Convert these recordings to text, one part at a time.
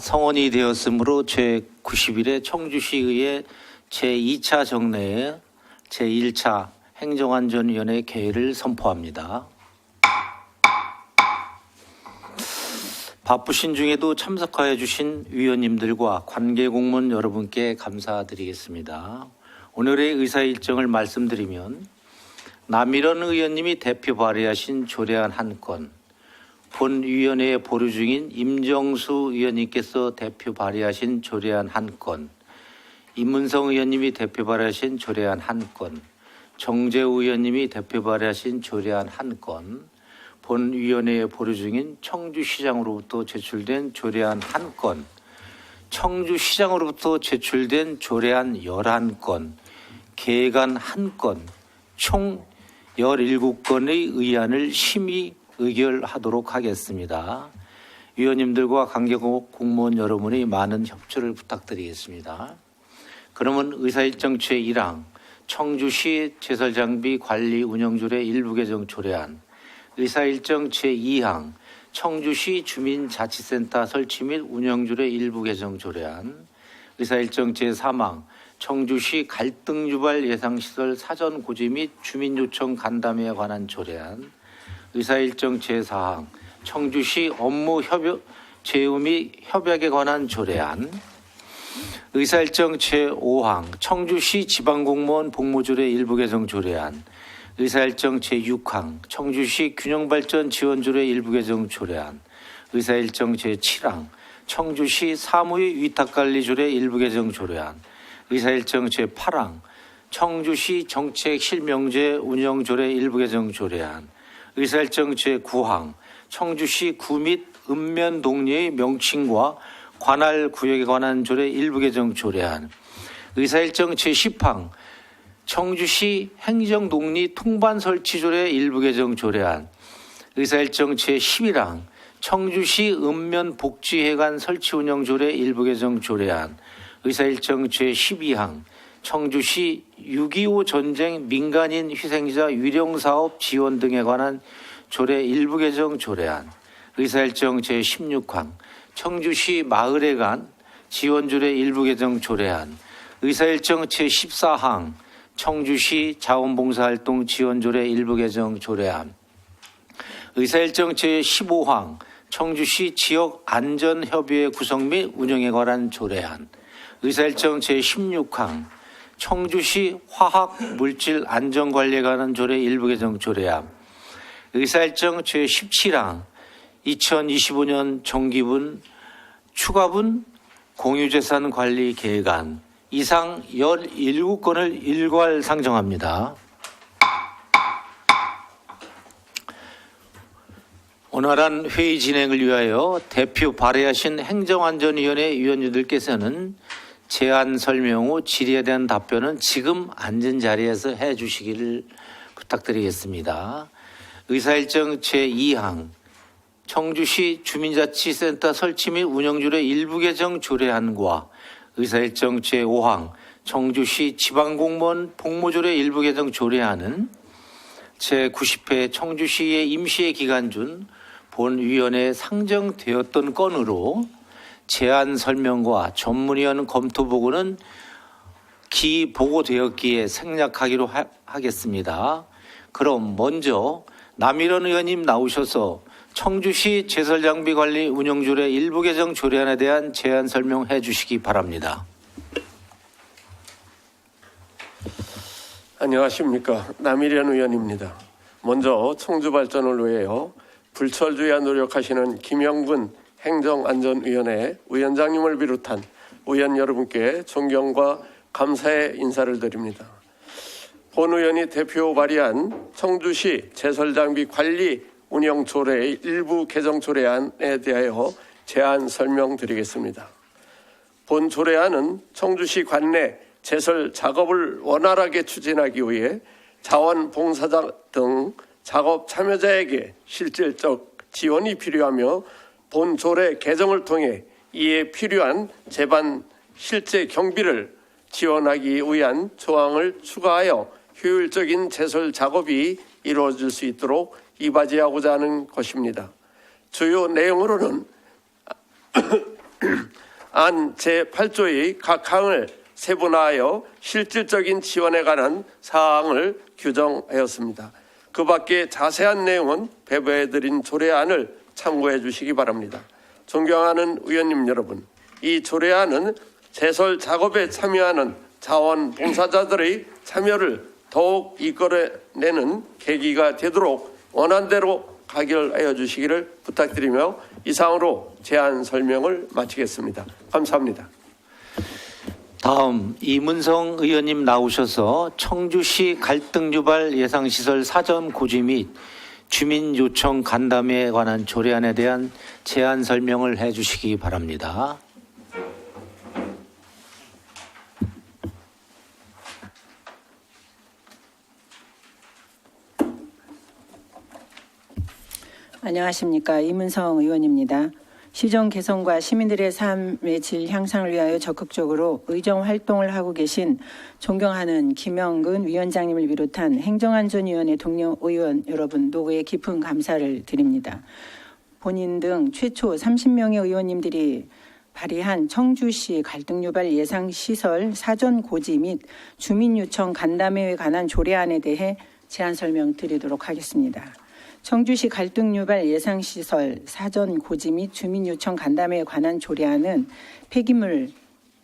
성원이 되었으므로 제90일에 청주시의회 제2차 정례에 제1차 행정안전위원회 개회를 선포합니다. 바쁘신 중에도 참석하여 주신 위원님들과 관계공무원 여러분께 감사드리겠습니다. 오늘의 의사 일정을 말씀드리면 남일원 의원님이 대표 발의하신 조례안 1건, 본위원회에 보류 중인 임정수 의원님께서 대표 발의하신 조례안 1건, 임문성 의원님이 대표 발의하신 조례안 1건, 정재우 의원님이 대표 발의하신 조례안 1건, 본위원회에 보류 중인 청주시장으로부터 제출된 조례안 1건, 청주시장으로부터 제출된 조례안 11건, 계획안 1건, 총 17건의 의안을 심의 의결하도록 하겠습니다. 위원님들과 관계공무원 여러분의 많은 협조를 부탁드리겠습니다. 그러면 의사일정 제1항 청주시 제설장비 관리 운영조례 일부 개정 조례안, 의사일정 제2항 청주시 주민자치센터 설치 및 운영조례 일부 개정 조례안, 의사일정 제3항 청주시 갈등 유발 예상시설 사전 고지 및 주민 요청 간담회에 관한 조례안, 의사일정 제4항 청주시 업무 제휴 및 협약에 관한 조례안, 의사일정 제5항 청주시 지방공무원 복무조례 일부 개정 조례안, 의사일정 제6항 청주시 균형발전 지원조례 일부 개정 조례안, 의사일정 제7항 청주시 사무의 위탁관리조례 일부 개정 조례안, 의사일정 제8항 청주시 정책실명제 운영조례 일부 개정 조례안, 의사일정 제9항 청주시 구 및 읍면 동리의 명칭과 관할 구역에 관한 조례 일부 개정 조례안, 의사일정 제10항 청주시 행정동리 통반 설치 조례 일부 개정 조례안, 의사일정 제11항 청주시 읍면 복지회관 설치 운영 조례 일부 개정 조례안, 의사일정 제12항 청주시 6.25 전쟁 민간인 희생자 위령사업 지원 등에 관한 조례 일부 개정 조례안, 의사일정 제16항 청주시 마을회관 지원조례 일부 개정 조례안, 의사일정 제14항 청주시 자원봉사활동 지원조례 일부 개정 조례안, 의사일정 제15항 청주시 지역안전협의회 구성 및 운영에 관한 조례안, 의사일정 제16항 청주시 화학물질 안전관리에 관한 조례 일부 개정 조례안, 의사일정 제17항 2025년 정기분 추가분 공유재산 관리 계획안 이상 17건을 일괄 상정합니다. 원활한 회의 진행을 위하여 대표 발의하신 행정안전위원회 위원님들께서는 제안 설명 후 질의에 대한 답변은 지금 앉은 자리에서 해 주시기를 부탁드리겠습니다. 의사일정 제2항 청주시 주민자치센터 설치 및 운영조례 일부 개정 조례안과 의사일정 제5항 청주시 지방공무원 복무조례 일부 개정 조례안은 제90회 청주시의 임시회 기간 중 본위원회에 상정되었던 건으로 제안 설명과 전문위원 검토 보고는 기보고되었기에 생략하기로 하겠습니다. 그럼 먼저 남일원 의원님 나오셔서 청주시 제설장비관리 운영조례 일부 개정 조례안에 대한 제안 설명해 주시기 바랍니다. 안녕하십니까. 남일원 의원입니다. 먼저 청주 발전을 위하여 불철주야 노력하시는 김영분 행정안전위원회 위원장님을 비롯한 의원 여러분께 존경과 감사의 인사를 드립니다. 본 의원이 대표 발의한 청주시 제설장비 관리 운영 조례 일부 개정 조례안에 대하여 제안 설명드리겠습니다. 본 조례안은 청주시 관내 제설 작업을 원활하게 추진하기 위해 자원봉사자 등 작업 참여자에게 실질적 지원이 필요하며 본 조례 개정을 통해 이에 필요한 제반 실제 경비를 지원하기 위한 조항을 추가하여 효율적인 제설 작업이 이루어질 수 있도록 이바지하고자 하는 것입니다. 주요 내용으로는 안 제8조의 각 항을 세분화하여 실질적인 지원에 관한 사항을 규정하였습니다. 그 밖에 자세한 내용은 배부해드린 조례안을 참고해 주시기 바랍니다. 존경하는 의원님 여러분, 이 조례안은 제설 작업에 참여하는 자원봉사자들의 참여를 더욱 이끌어내는 계기가 되도록 원안대로 가결하여 주시기를 부탁드리며 이상으로 제안 설명을 마치겠습니다. 감사합니다. 다음 이문성 의원님 나오셔서 청주시 갈등 유발 예상시설 사전 고지 및 주민 요청 간담회에 관한 조례안에 대한 제안 설명을 해 주시기 바랍니다. 안녕하십니까. 이문성 의원입니다. 시정 개선과 시민들의 삶의 질 향상을 위하여 적극적으로 의정 활동을 하고 계신 존경하는 김영근 위원장님을 비롯한 행정안전위원회 동료 의원 여러분 노고에 깊은 감사를 드립니다. 본인 등 최초 30명의 의원님들이 발의한 청주시 갈등유발 예상시설 사전 고지 및 주민요청 간담회에 관한 조례안에 대해 제안 설명드리도록 하겠습니다. 청주시 갈등유발 예상시설 사전 고지 및 주민요청 간담회에 관한 조례안은 폐기물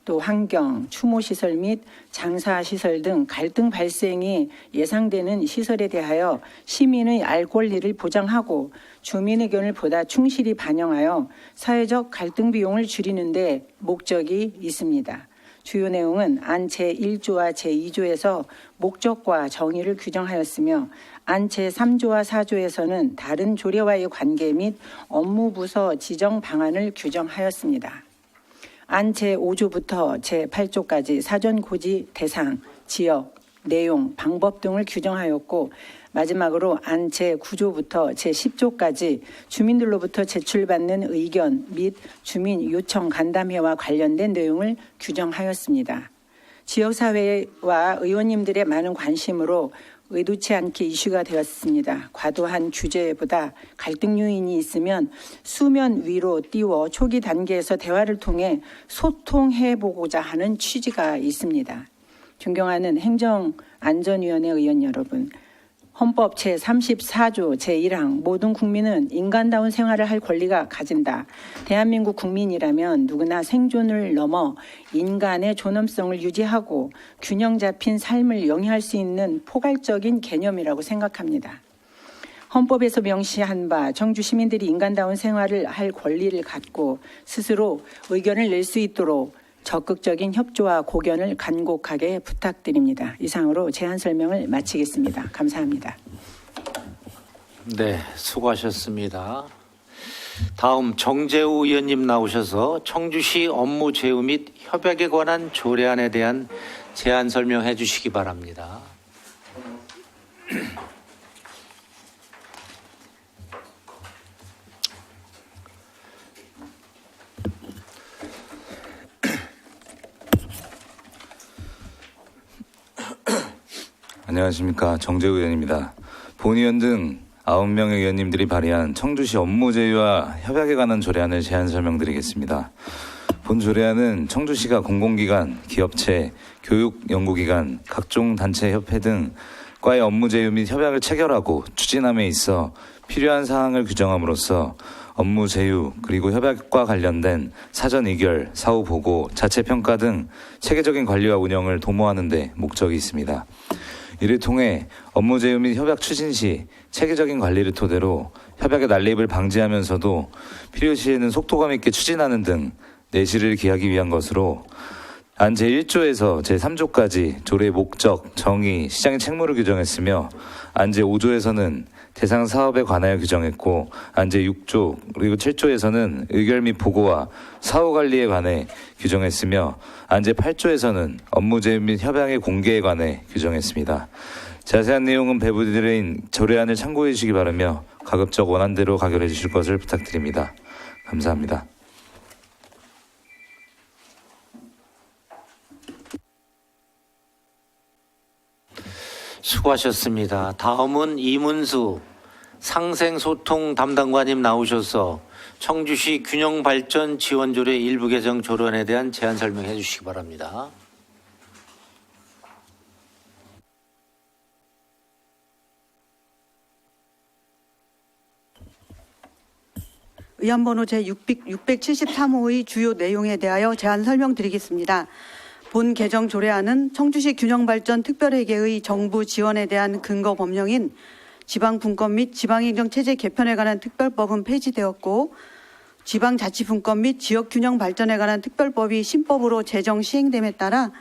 또 환경, 추모시설 및 장사시설 등 갈등 발생이 예상되는 시설에 대하여 시민의 알 권리를 보장하고 주민 의견을 보다 충실히 반영하여 사회적 갈등 비용을 줄이는 데 목적이 있습니다. 주요 내용은 안 제1조와 제2조에서 목적과 정의를 규정하였으며 안 제3조와 4조에서는 다른 조례와의 관계 및 업무 부서 지정 방안을 규정하였습니다. 안 제5조부터 제8조까지 사전 고지 대상, 지역, 내용, 방법 등을 규정하였고 마지막으로 안 제9조부터 제10조까지 주민들로부터 제출받는 의견 및 주민 요청 간담회와 관련된 내용을 규정하였습니다. 지역사회와 의원님들의 많은 관심으로 의도치 않게 이슈가 되었습니다. 과도한 규제보다 갈등 요인이 있으면 수면 위로 띄워 초기 단계에서 대화를 통해 소통해보고자 하는 취지가 있습니다. 존경하는 행정안전위원회 의원 여러분, 헌법 제34조 제1항 모든 국민은 인간다운 생활을 할 권리가 가진다. 대한민국 국민이라면 누구나 생존을 넘어 인간의 존엄성을 유지하고 균형 잡힌 삶을 영위할 수 있는 포괄적인 개념이라고 생각합니다. 헌법에서 명시한 바 청주 시민들이 인간다운 생활을 할 권리를 갖고 스스로 의견을 낼 수 있도록 적극적인 협조와 고견을 간곡하게 부탁드립니다. 이상으로 제안 설명을 마치겠습니다. 감사합니다. 네, 수고하셨습니다. 다음 정재우 의원님 나오셔서 청주시 업무 제휴 및 협약에 관한 조례안에 대한 제안 설명해 주시기 바랍니다. 안녕하십니까. 정재우 의원입니다. 본 의원 등 9명의 의원님들이 발의한 청주시 업무 제휴와 협약에 관한 조례안을 제안 설명드리겠습니다. 본 조례안은 청주시가 공공기관, 기업체, 교육연구기관, 각종 단체 협회 등과의 업무 제휴 및 협약을 체결하고 추진함에 있어 필요한 사항을 규정함으로써 업무 제휴 그리고 협약과 관련된 사전 의결, 사후 보고, 자체 평가 등 체계적인 관리와 운영을 도모하는 데 목적이 있습니다. 이를 통해 업무 제휴 및 협약 추진 시 체계적인 관리를 토대로 협약의 난립을 방지하면서도 필요시에는 속도감 있게 추진하는 등 내실을 기하기 위한 것으로 안 제1조에서 제3조까지 조례의 목적, 정의, 시장의 책무를 규정했으며 안 제5조에서는 대상 사업에 관하여 규정했고 안 제6조 그리고 7조에서는 의결 및 보고와 사후 관리에 관해 규정했으며 안 제8조에서는 업무 제휴 및 협약의 공개에 관해 규정했습니다. 자세한 내용은 배부드린 조례안을 참고해 주시기 바라며 가급적 원안대로 가결해 주실 것을 부탁드립니다. 감사합니다. 수고하셨습니다. 다음은 이문수 상생소통 담당관님 나오셔서 청주시 균형발전 지원조례 일부 개정 조례안에 대한 제안 설명해 주시기 바랍니다. 의안번호 제673호의 주요 내용에 대하여 제안 설명드리겠습니다. 본 개정 조례안은 청주시 균형발전 특별회계의 정부 지원에 대한 근거 법령인 지방분권 및 지방행정체제 개편에 관한 특별법은 폐지되었고 지방자치분권 및 지역균형 발전에 관한 특별법이 신법으로 제정 시행됨에 따라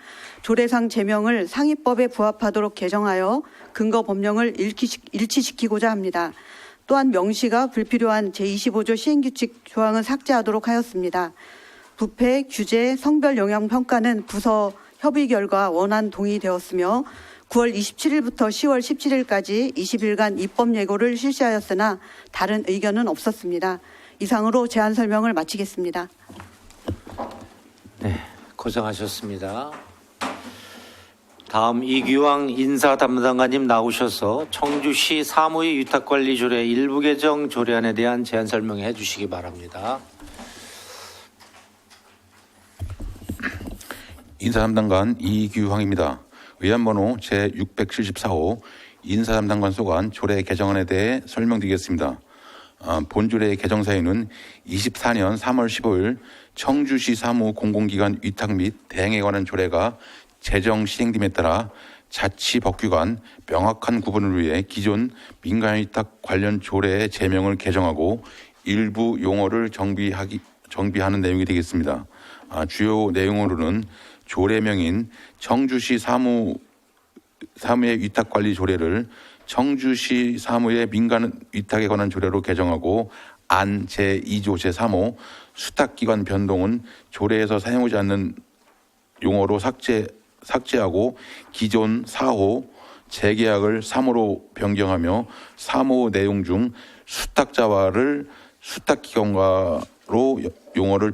조례상 제명을 상위법에 부합하도록 개정하여 근거 법령을 일치시키고자 합니다. 또한 명시가 불필요한 제25조 시행규칙 조항은 삭제하도록 하였습니다. 부패, 규제, 성별 영향 평가는 부서 협의 결과 원안 동의되었으며 9월 27일부터 10월 17일까지 20일간 입법 예고를 실시하였으나 다른 의견은 없었습니다. 이상으로 제안 설명을 마치겠습니다. 네, 고생하셨습니다. 다음 이규왕 인사담당관님 나오셔서 청주시 사무의 위탁관리조례 일부 개정 조례안에 대한 제안 설명해 주시기 바랍니다. 인사담당관 이규황입니다. 의안번호 제674호 인사담당관 소관 조례 개정안에 대해 설명드리겠습니다. 본 조례의 개정 사유는 24년 3월 15일 청주시 사무 공공기관 위탁 및 대행에 관한 조례가 제정 시행됨에 따라 자치법규간 명확한 구분을 위해 기존 민간위탁 관련 조례의 제명을 개정하고 일부 용어를 정비하는 내용이 되겠습니다. 주요 내용으로는 조례명인 청주시 사무의 위탁관리 조례를 청주시 사무의 민간 위탁에 관한 조례로 개정하고 안 제2조 제3호 수탁기관 변동은 조례에서 사용하지 않는 용어로 삭제하고 기존 4호 재계약을 3호로 변경하며 3호 내용 중 수탁자와를 수탁기관과로 용어를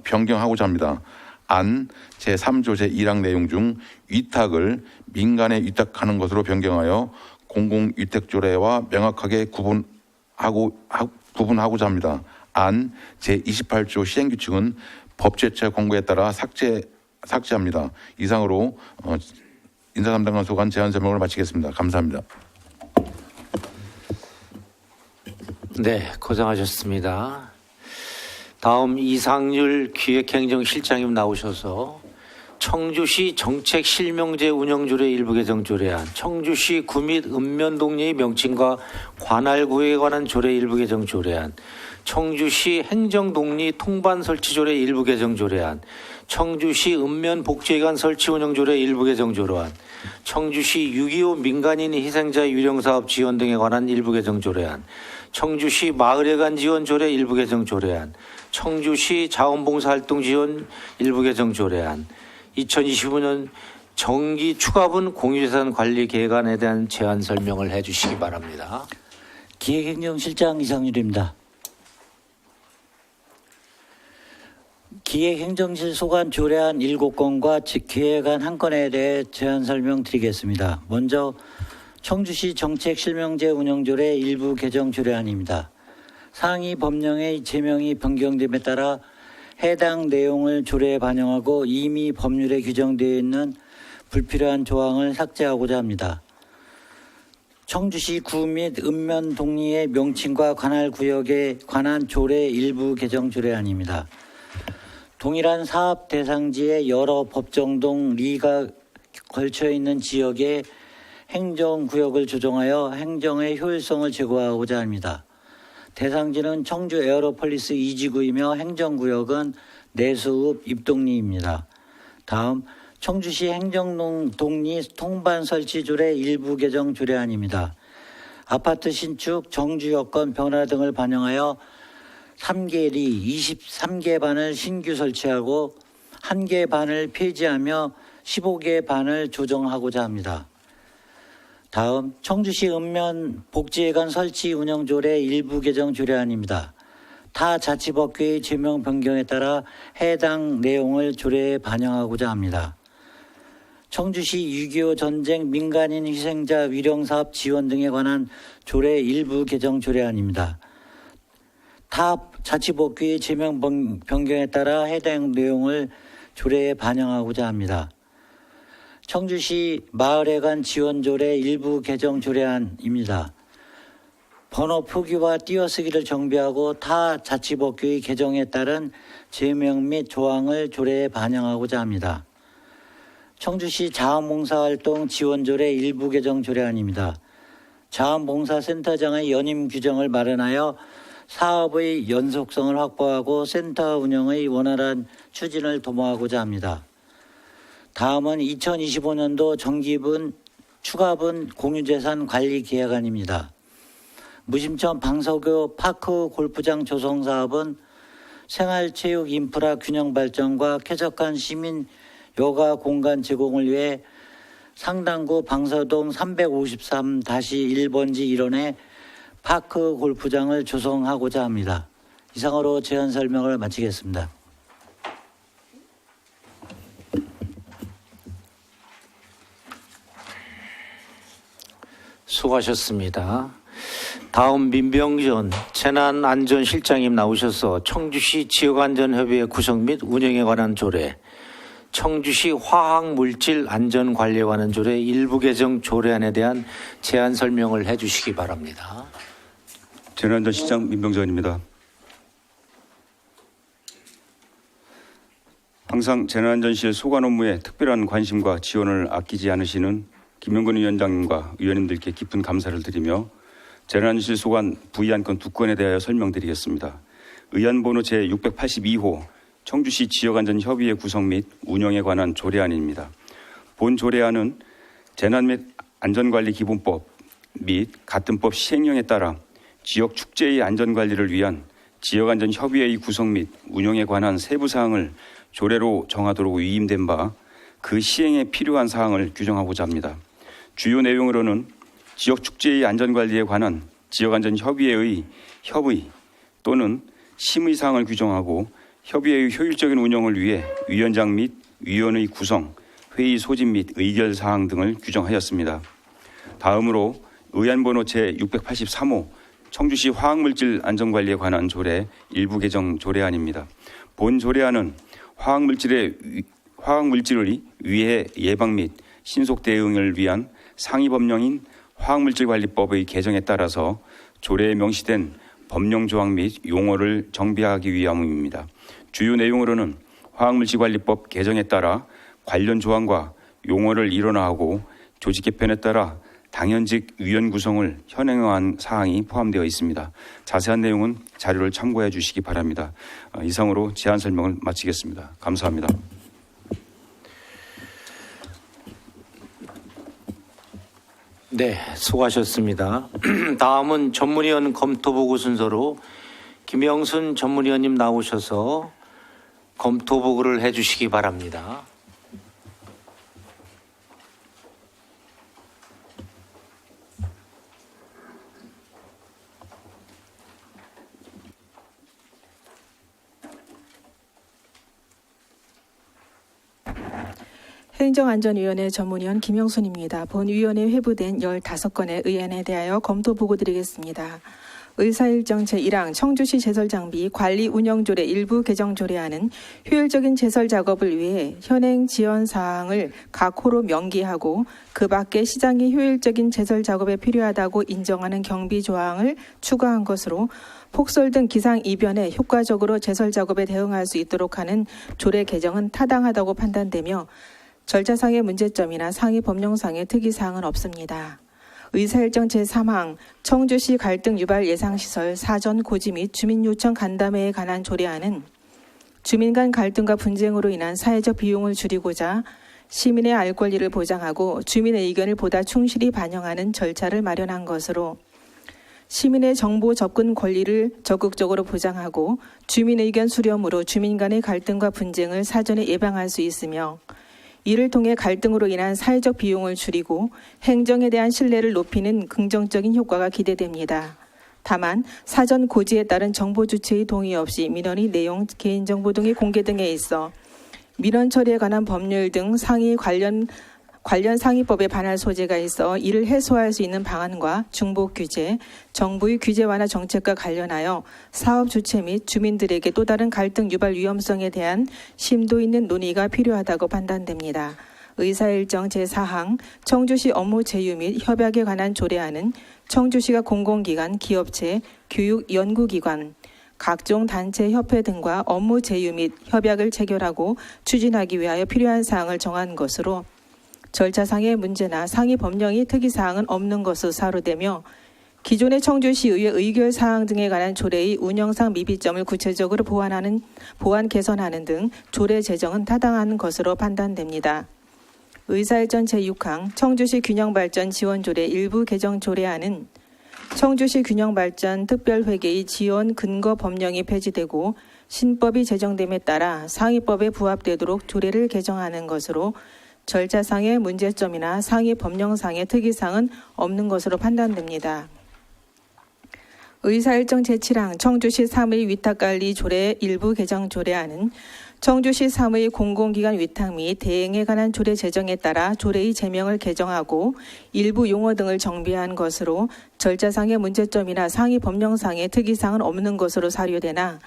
변경하고자 합니다. 안 제3조 제1항 내용 중 위탁을 민간에 위탁하는 것으로 변경하여 공공위탁조례와 명확하게 구분하고자 합니다. 안 제28조 시행규칙은 법제처 권고에 따라 삭제합니다. 이상으로 인사담당관 소관 제안 설명을 마치겠습니다. 감사합니다. 네, 고생하셨습니다. 다음 이상률 기획행정실장님 나오셔서 청주시 정책실명제 운영조례 일부 개정 조례안, 청주시 구 및 읍면동리의 명칭과 관할구에 관한 조례 일부 개정 조례안, 청주시 행정동리 통반 설치 조례 일부 개정 조례안, 청주시 읍면복지회관 설치 운영조례 일부 개정 조례안, 청주시 6.25 민간인 희생자 유령사업 지원 등에 관한 일부 개정 조례안, 청주시 마을회관 지원 조례 일부 개정 조례안, 청주시 자원봉사활동 지원 일부 개정 조례안, 2025년 정기 추가분 공유재산 관리 계획안에 대한 제안 설명을 해 주시기 바랍니다. 기획행정실장 이상률입니다. 기획행정실 소관 조례안 7건과 기획안 1건에 대해 제안 설명드리겠습니다. 먼저 청주시 정책실명제 운영조례 일부 개정 조례안입니다. 상위 법령의 제명이 변경됨에 따라 해당 내용을 조례에 반영하고 이미 법률에 규정되어 있는 불필요한 조항을 삭제하고자 합니다. 청주시 구 및 읍면 동리의 명칭과 관할 구역에 관한 조례 일부 개정 조례안입니다. 동일한 사업 대상지의 여러 법정동 리가 걸쳐 있는 지역에 행정구역을 조정하여 행정의 효율성을 제고하고자 합니다. 대상지는 청주 에어로폴리스 2지구이며 행정구역은 내수읍 입동리입니다. 다음 청주시 행정동리 통반 설치 조례 일부 개정 조례안입니다. 아파트 신축, 정주 여건 변화 등을 반영하여 3개리 23개 반을 신규 설치하고 1개 반을 폐지하며 15개 반을 조정하고자 합니다. 다음 청주시 읍면 복지회관 설치 운영조례 일부 개정 조례안입니다. 타 자치법규의 제명 변경에 따라 해당 내용을 조례에 반영하고자 합니다. 청주시 6.25 전쟁 민간인 희생자 위령사업 지원 등에 관한 조례 일부 개정 조례안입니다. 타 자치복귀 제명 변경에 따라 해당 내용을 조례에 반영하고자 합니다. 청주시 마을회관 지원조례 일부 개정 조례안입니다. 번호 표기와 띄어쓰기를 정비하고 타 자치법규의 개정에 따른 제명 및 조항을 조례에 반영하고자 합니다. 청주시 자원봉사활동 지원조례 일부 개정 조례안입니다. 자원봉사센터장의 연임 규정을 마련하여 사업의 연속성을 확보하고 센터 운영의 원활한 추진을 도모하고자 합니다. 다음은 2025년도 정기분 추가분 공유재산 관리 계획안입니다. 무심천 방석교 파크 골프장 조성 사업은 생활체육 인프라 균형 발전과 쾌적한 시민 여가 공간 제공을 위해 상당구 방서동 353-1번지 1원에 파크 골프장을 조성하고자 합니다. 이상으로 제안 설명을 마치겠습니다. 수고하셨습니다. 다음 민병전 재난안전실장님 나오셔서 청주시 지역안전협의회 구성 및 운영에 관한 조례, 청주시 화학물질안전관리에 관한 조례 일부 개정 조례안에 대한 제안 설명을 해주시기 바랍니다. 재난안전실장 민병전입니다. 항상 재난안전실 소관 업무에 특별한 관심과 지원을 아끼지 않으시는 김영근 위원장님과 위원님들께 깊은 감사를 드리며 재난안전실 소관 부의안건 2건에 대하여 설명드리겠습니다. 의안번호 제682호 청주시 지역안전협의회 구성 및 운영에 관한 조례안입니다. 본 조례안은 재난 및 안전관리기본법 및 같은 법 시행령에 따라 지역 축제의 안전관리를 위한 지역안전협의회의 구성 및 운영에 관한 세부사항을 조례로 정하도록 위임된 바 그 시행에 필요한 사항을 규정하고자 합니다. 주요 내용으로는 지역 축제의 안전관리에 관한 지역안전협의회의 협의 또는 심의 사항을 규정하고 협의회의 효율적인 운영을 위해 위원장 및 위원의 구성, 회의 소집 및 의결 사항 등을 규정하였습니다. 다음으로 의안번호 제683호 청주시 화학물질 안전관리에 관한 조례 일부 개정 조례안입니다. 본 조례안은 화학물질의 위해 예방 및 신속 대응을 위한 상위 법령인 화학물질관리법의 개정에 따라서 조례에 명시된 법령 조항 및 용어를 정비하기 위함입니다. 주요 내용으로는 화학물질관리법 개정에 따라 관련 조항과 용어를 일원화하고 조직 개편에 따라 당연직 위원 구성을 현행화한 사항이 포함되어 있습니다. 자세한 내용은 자료를 참고해 주시기 바랍니다. 이상으로 제안 설명을 마치겠습니다. 감사합니다. 네, 수고하셨습니다. 다음은 전문위원 검토보고 순서로 김영순 전문위원님 나오셔서 검토보고를 해주시기 바랍니다. 행정안전위원회 전문위원 김영순입니다. 본위원회에 회부된 15건의 의안에 대하여 검토 보고 드리겠습니다. 의사일정 제1항 청주시 제설장비 관리운영조례 일부 개정조례안은 효율적인 제설 작업을 위해 현행 지원사항을 각 호로 명기하고 그 밖에 시장이 효율적인 제설 작업에 필요하다고 인정하는 경비조항을 추가한 것으로 폭설 등 기상이변에 효과적으로 제설 작업에 대응할 수 있도록 하는 조례 개정은 타당하다고 판단되며 절차상의 문제점이나 상위 법령상의 특이사항은 없습니다. 의사일정 제3항 청주시 갈등 유발 예상시설 사전 고지 및 주민 요청 간담회에 관한 조례안은 주민 간 갈등과 분쟁으로 인한 사회적 비용을 줄이고자 시민의 알 권리를 보장하고 주민의 의견을 보다 충실히 반영하는 절차를 마련한 것으로 시민의 정보 접근 권리를 적극적으로 보장하고 주민 의견 수렴으로 주민 간의 갈등과 분쟁을 사전에 예방할 수 있으며 이를 통해 갈등으로 인한 사회적 비용을 줄이고 행정에 대한 신뢰를 높이는 긍정적인 효과가 기대됩니다. 다만 사전 고지에 따른 정보 주체의 동의 없이 민원의 내용, 개인정보 등의 공개 등에 있어 민원 처리에 관한 법률 등 상위 관련 관련 상위법에 반할 소재가 있어 이를 해소할 수 있는 방안과 중복 규제, 정부의 규제 완화 정책과 관련하여 사업 주체 및 주민들에게 또 다른 갈등 유발 위험성에 대한 심도 있는 논의가 필요하다고 판단됩니다. 의사일정 제4항 청주시 업무 제휴 및 협약에 관한 조례안은 청주시가 공공기관, 기업체, 교육, 연구기관, 각종 단체, 협회 등과 업무 제휴 및 협약을 체결하고 추진하기 위하여 필요한 사항을 정한 것으로 절차상의 문제나 상위 법령이 특이사항은 없는 것으로 사료되며 기존의 청주시의회 의결 사항 등에 관한 조례의 운영상 미비점을 구체적으로 보완 개선하는 등 조례 제정은 타당한 것으로 판단됩니다. 의사일정 제6항 청주시 균형발전 지원조례 일부 개정 조례안은 청주시 균형발전 특별회계의 지원 근거 법령이 폐지되고 신법이 제정됨에 따라 상위법에 부합되도록 조례를 개정하는 것으로 절차상의 문제점이나 상위 법령상의 특이사항은 없는 것으로 판단됩니다. 의사일정 제7항 청주시 3의 위탁관리 조례 일부 개정 조례안은 청주시 3의 공공기관 위탁 및 대행에 관한 조례 제정에 따라 조례의 제명을 개정하고 일부 용어 등을 정비한 것으로 절차상의 문제점이나 상위 법령상의 특이사항은 없는 것으로 사료되나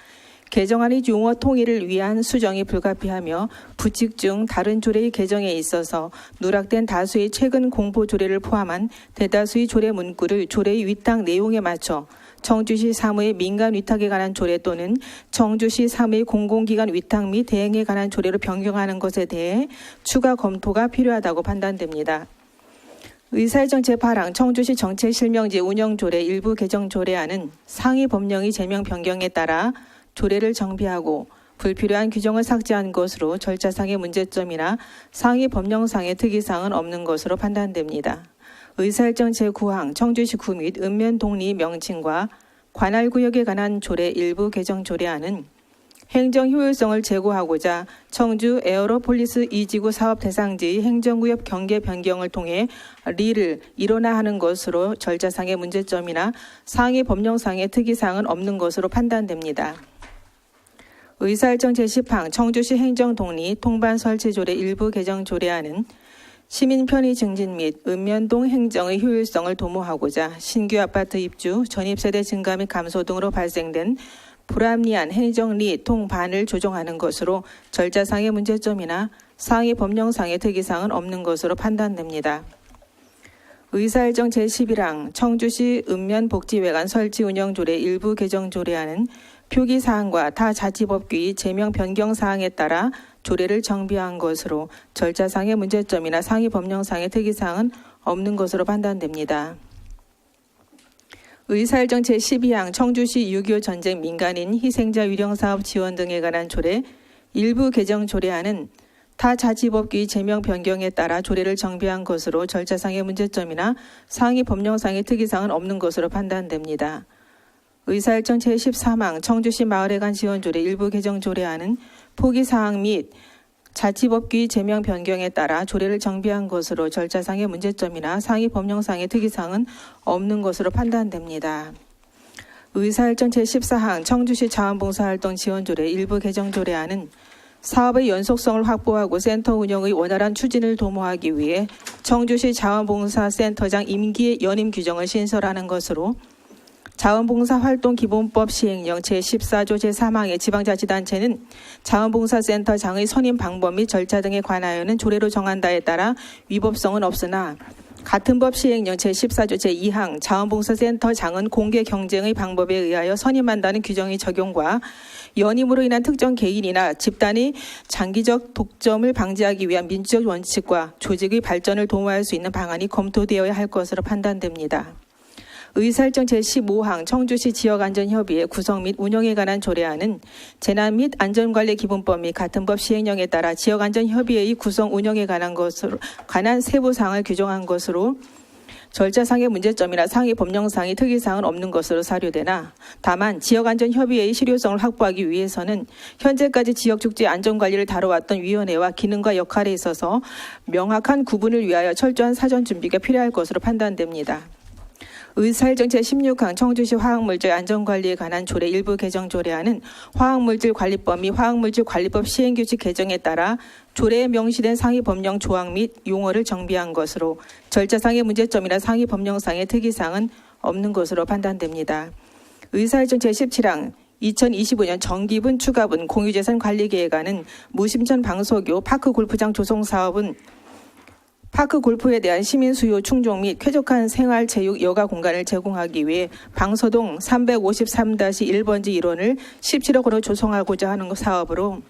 개정안의 용어 통일을 위한 수정이 불가피하며 부칙 중 다른 조례의 개정에 있어서 누락된 다수의 최근 공보 조례를 포함한 대다수의 조례 문구를 조례의 위탁 내용에 맞춰 청주시 3의 민간 위탁에 관한 조례 또는 청주시 3의 공공기관 위탁 및 대행에 관한 조례로 변경하는 것에 대해 추가 검토가 필요하다고 판단됩니다. 의사일정 제8항 청주시 정책실명제 운영조례 일부 개정 조례안은 상위 법령의 제명 변경에 따라 조례를 정비하고 불필요한 규정을 삭제한 것으로 절차상의 문제점이나 상위 법령상의 특이사항은 없는 것으로 판단됩니다. 의사일정 제9항 청주시 구 및 읍면동리 명칭과 관할구역에 관한 조례 일부 개정 조례안은 행정 효율성을 제고하고자 청주 에어로폴리스 2지구 사업 대상지의 행정구역 경계 변경을 통해 리를 일원화하는 것으로 절차상의 문제점이나 상위 법령상의 특이사항은 없는 것으로 판단됩니다. 의사일정 제10항 청주시 행정동리 통반 설치 조례 일부 개정 조례안은 시민 편의 증진 및 읍면동 행정의 효율성을 도모하고자 신규 아파트 입주, 전입세대 증가 및 감소 등으로 발생된 불합리한 행정리 통반을 조정하는 것으로 절차상의 문제점이나 상위 법령상의 특이사항은 없는 것으로 판단됩니다. 의사일정 제11항 청주시 읍면복지회관 설치 운영조례 일부 개정 조례안은 표기사항과 타 자치법규의 제명 변경 사항에 따라 조례를 정비한 것으로 절차상의 문제점이나 상위 법령상의 특이사항은 없는 것으로 판단됩니다. 의사일정 제12항 청주시 6.25 전쟁 민간인 희생자 유령사업 지원 등에 관한 조례 일부 개정 조례안은 타 자치법규의 제명 변경에 따라 조례를 정비한 것으로 절차상의 문제점이나 상위 법령상의 특이사항은 없는 것으로 판단됩니다. 의사일정 제13항 청주시 마을회관 지원조례 일부 개정 조례안은 포기사항 및 자치법규의 제명 변경에 따라 조례를 정비한 것으로 절차상의 문제점이나 상위 법령상의 특이사항은 없는 것으로 판단됩니다. 의사일정 제14항 청주시 자원봉사활동 지원조례 일부 개정 조례안은 사업의 연속성을 확보하고 센터 운영의 원활한 추진을 도모하기 위해 청주시 자원봉사센터장 임기의 연임 규정을 신설하는 것으로 자원봉사활동기본법 시행령 제14조 제3항의 지방자치단체는 자원봉사센터장의 선임 방법 및 절차 등에 관하여는 조례로 정한다에 따라 위법성은 없으나 같은 법 시행령 제14조 제2항 자원봉사센터장은 공개 경쟁의 방법에 의하여 선임한다는 규정의 적용과 연임으로 인한 특정 개인이나 집단의 장기적 독점을 방지하기 위한 민주적 원칙과 조직의 발전을 도모할 수 있는 방안이 검토되어야 할 것으로 판단됩니다. 의사일정 제15항 청주시 지역안전협의회 구성 및 운영에 관한 조례안은 재난 및 안전관리기본법 및 같은 법 시행령에 따라 지역안전협의회의 구성 운영에 관한 세부 사항을 규정한 것으로 절차상의 문제점이나 상위 법령상의 특이사항은 없는 것으로 사료되나 다만 지역안전협의회의 실효성을 확보하기 위해서는 현재까지 지역축제 안전관리를 다뤄왔던 위원회와 기능과 역할에 있어서 명확한 구분을 위하여 철저한 사전 준비가 필요할 것으로 판단됩니다. 의사일정 제16항 청주시 화학물질 안전관리에 관한 조례 일부 개정 조례안은 화학물질 관리법 및 화학물질 관리법 시행규칙 개정에 따라 조례에 명시된 상위 법령 조항 및 용어를 정비한 것으로 절차상의 문제점이나 상위 법령상의 특이사항은 없는 것으로 판단됩니다. 의사일정 제17항 2025년 정기분 추가분 공유재산 관리계획안은 무심천 방소교 파크 골프장 조성 사업은 파크 골프에 대한 시민 수요 충족 및 쾌적한 생활 체육 여가 공간을 제공하기 위해 방소동 353-1번지 1원을 17억 원을 조성하고자 하는 사업으로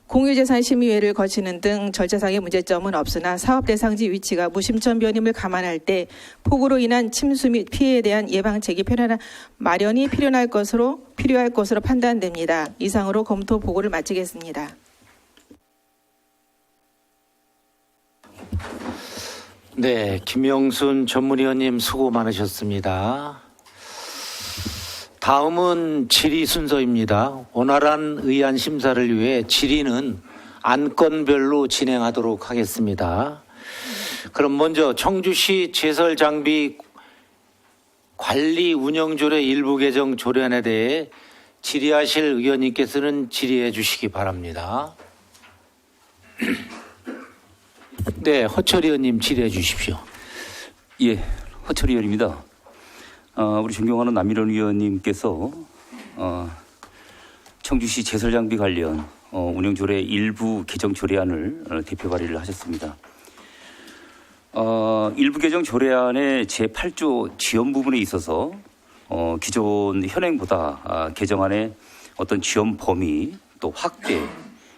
공유재산 심의회를 거치는 등 절차상의 문제점은 없으나 사업 대상지 위치가 무심천 변임을 감안할 때 폭우로 인한 침수 및 피해에 대한 예방책이 마련이 필요할 것으로 판단됩니다. 이상으로 검토 보고를 마치겠습니다. 네, 김영순 전문위원님 수고 많으셨습니다. 다음은 질의 순서입니다. 원활한 의안 심사를 위해 질의는 안건별로 진행하도록 하겠습니다. 그럼 먼저 청주시 제설장비 관리 운영조례 일부 개정 조례안에 대해 질의하실 의원님께서는 질의해 주시기 바랍니다. 네, 허철 의원님 질의해 주십시오. 예, 허철 의원입니다. 우리 존경하는 남일원 의원님께서 청주시 제설장비 관련 운영조례 일부 개정 조례안을 대표 발의를 하셨습니다. 일부 개정 조례안의 제8조 지원 부분에 있어서 기존 현행보다 개정안의 어떤 지원 범위 또 확대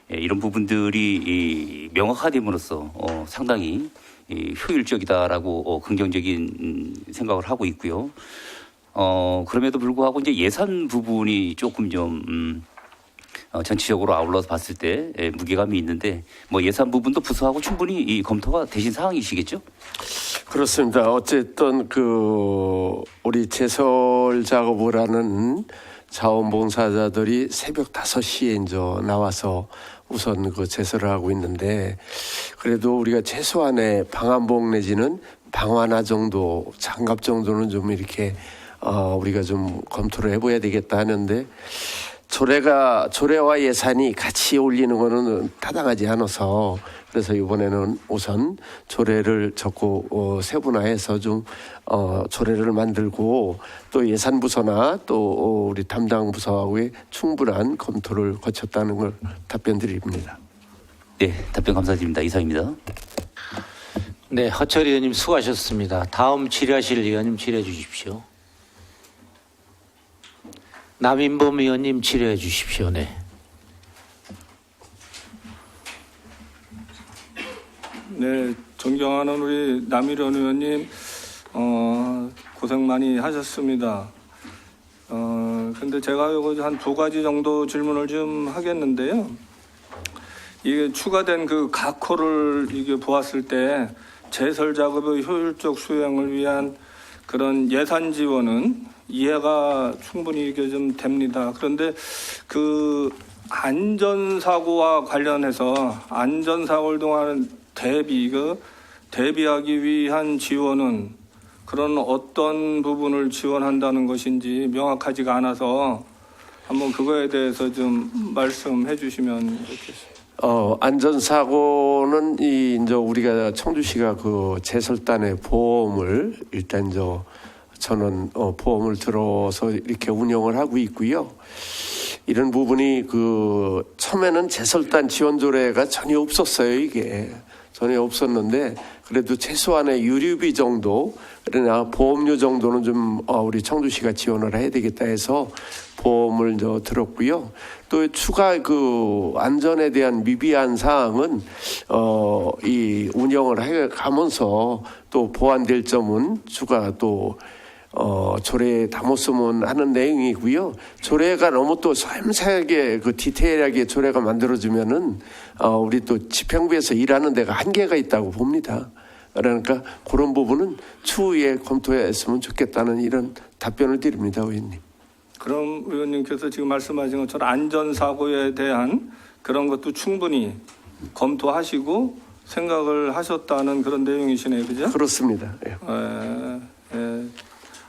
이런 부분들이 명확화됨으로써 상당히 효율적이다라고 긍정적인 생각을 하고 있고요. 그럼에도 불구하고 이제 예산 부분이 조금 좀 전체적으로 아울러서 봤을 때 무게감이 있는데 뭐 예산 부분도 부서하고 충분히 검토가 되신 사항이시겠죠? 그렇습니다. 어쨌든 우리 제설 작업을 하는 자원봉사자들이 새벽 5시에 이제 나와서 우선 제설을 하고 있는데 그래도 우리가 최소한의 방한복 내지는 방화나 정도, 장갑 정도는 좀 이렇게 우리가 좀 검토를 해봐야 되겠다 하는데 조례와 예산이 같이 올리는 거는 타당하지 않아서 그래서 이번에는 우선 조례를 적고 세분화해서 좀 조례를 만들고 또 예산부서나 또 우리 담당 부서하고의 충분한 검토를 거쳤다는 걸 답변드립니다. 네, 답변 감사드립니다. 이상입니다. 네, 허철 의원님 수고하셨습니다. 다음 질의하실 의원님 질의해 주십시오. 남인범 의원님 질의해 주십시오. 네. 네, 존경하는 우리 남일원 의원님 고생 많이 하셨습니다. 근데 제가 이거 한 2가지 정도 질문을 좀 하겠는데요. 이게 추가된 각호를 이게 보았을 때 제설 작업의 효율적 수행을 위한 그런 예산 지원은 이해가 충분히 이게 좀 됩니다. 그런데 안전사고와 관련해서 안전사고를 동안 대비하기 위한 지원은 그런 어떤 부분을 지원한다는 것인지 명확하지가 않아서 한번 그거에 대해서 좀 말씀해 주시면 좋겠습니다. 안전사고는 이제 우리가 청주시가 제설단의 보험을 일단 저는 보험을 들어서 이렇게 운영을 하고 있고요. 이런 부분이 처음에는 제설단 지원 조례가 전혀 없었어요. 이게 전혀 없었는데 그래도 최소한의 유류비 정도 그러나 보험료 정도는 좀 우리 청주시가 지원을 해야 되겠다 해서 보험을 들었고요. 또 추가 안전에 대한 미비한 사항은 이 운영을 해 가면서 또 보완될 점은 추가 또 조례에 담았으면 하는 내용이고요. 조례가 너무 또 섬세하게 디테일하게 조례가 만들어지면은 우리 또 집행부에서 일하는 데가 한계가 있다고 봅니다. 그러니까 그런 부분은 추후에 검토했으면 좋겠다는 이런 답변을 드립니다, 의원님. 그럼 의원님께서 지금 말씀하신 것처럼 안전사고에 대한 그런 것도 충분히 검토하시고 생각을 하셨다는 그런 내용이시네요, 그죠? 그렇습니다. 예. 예.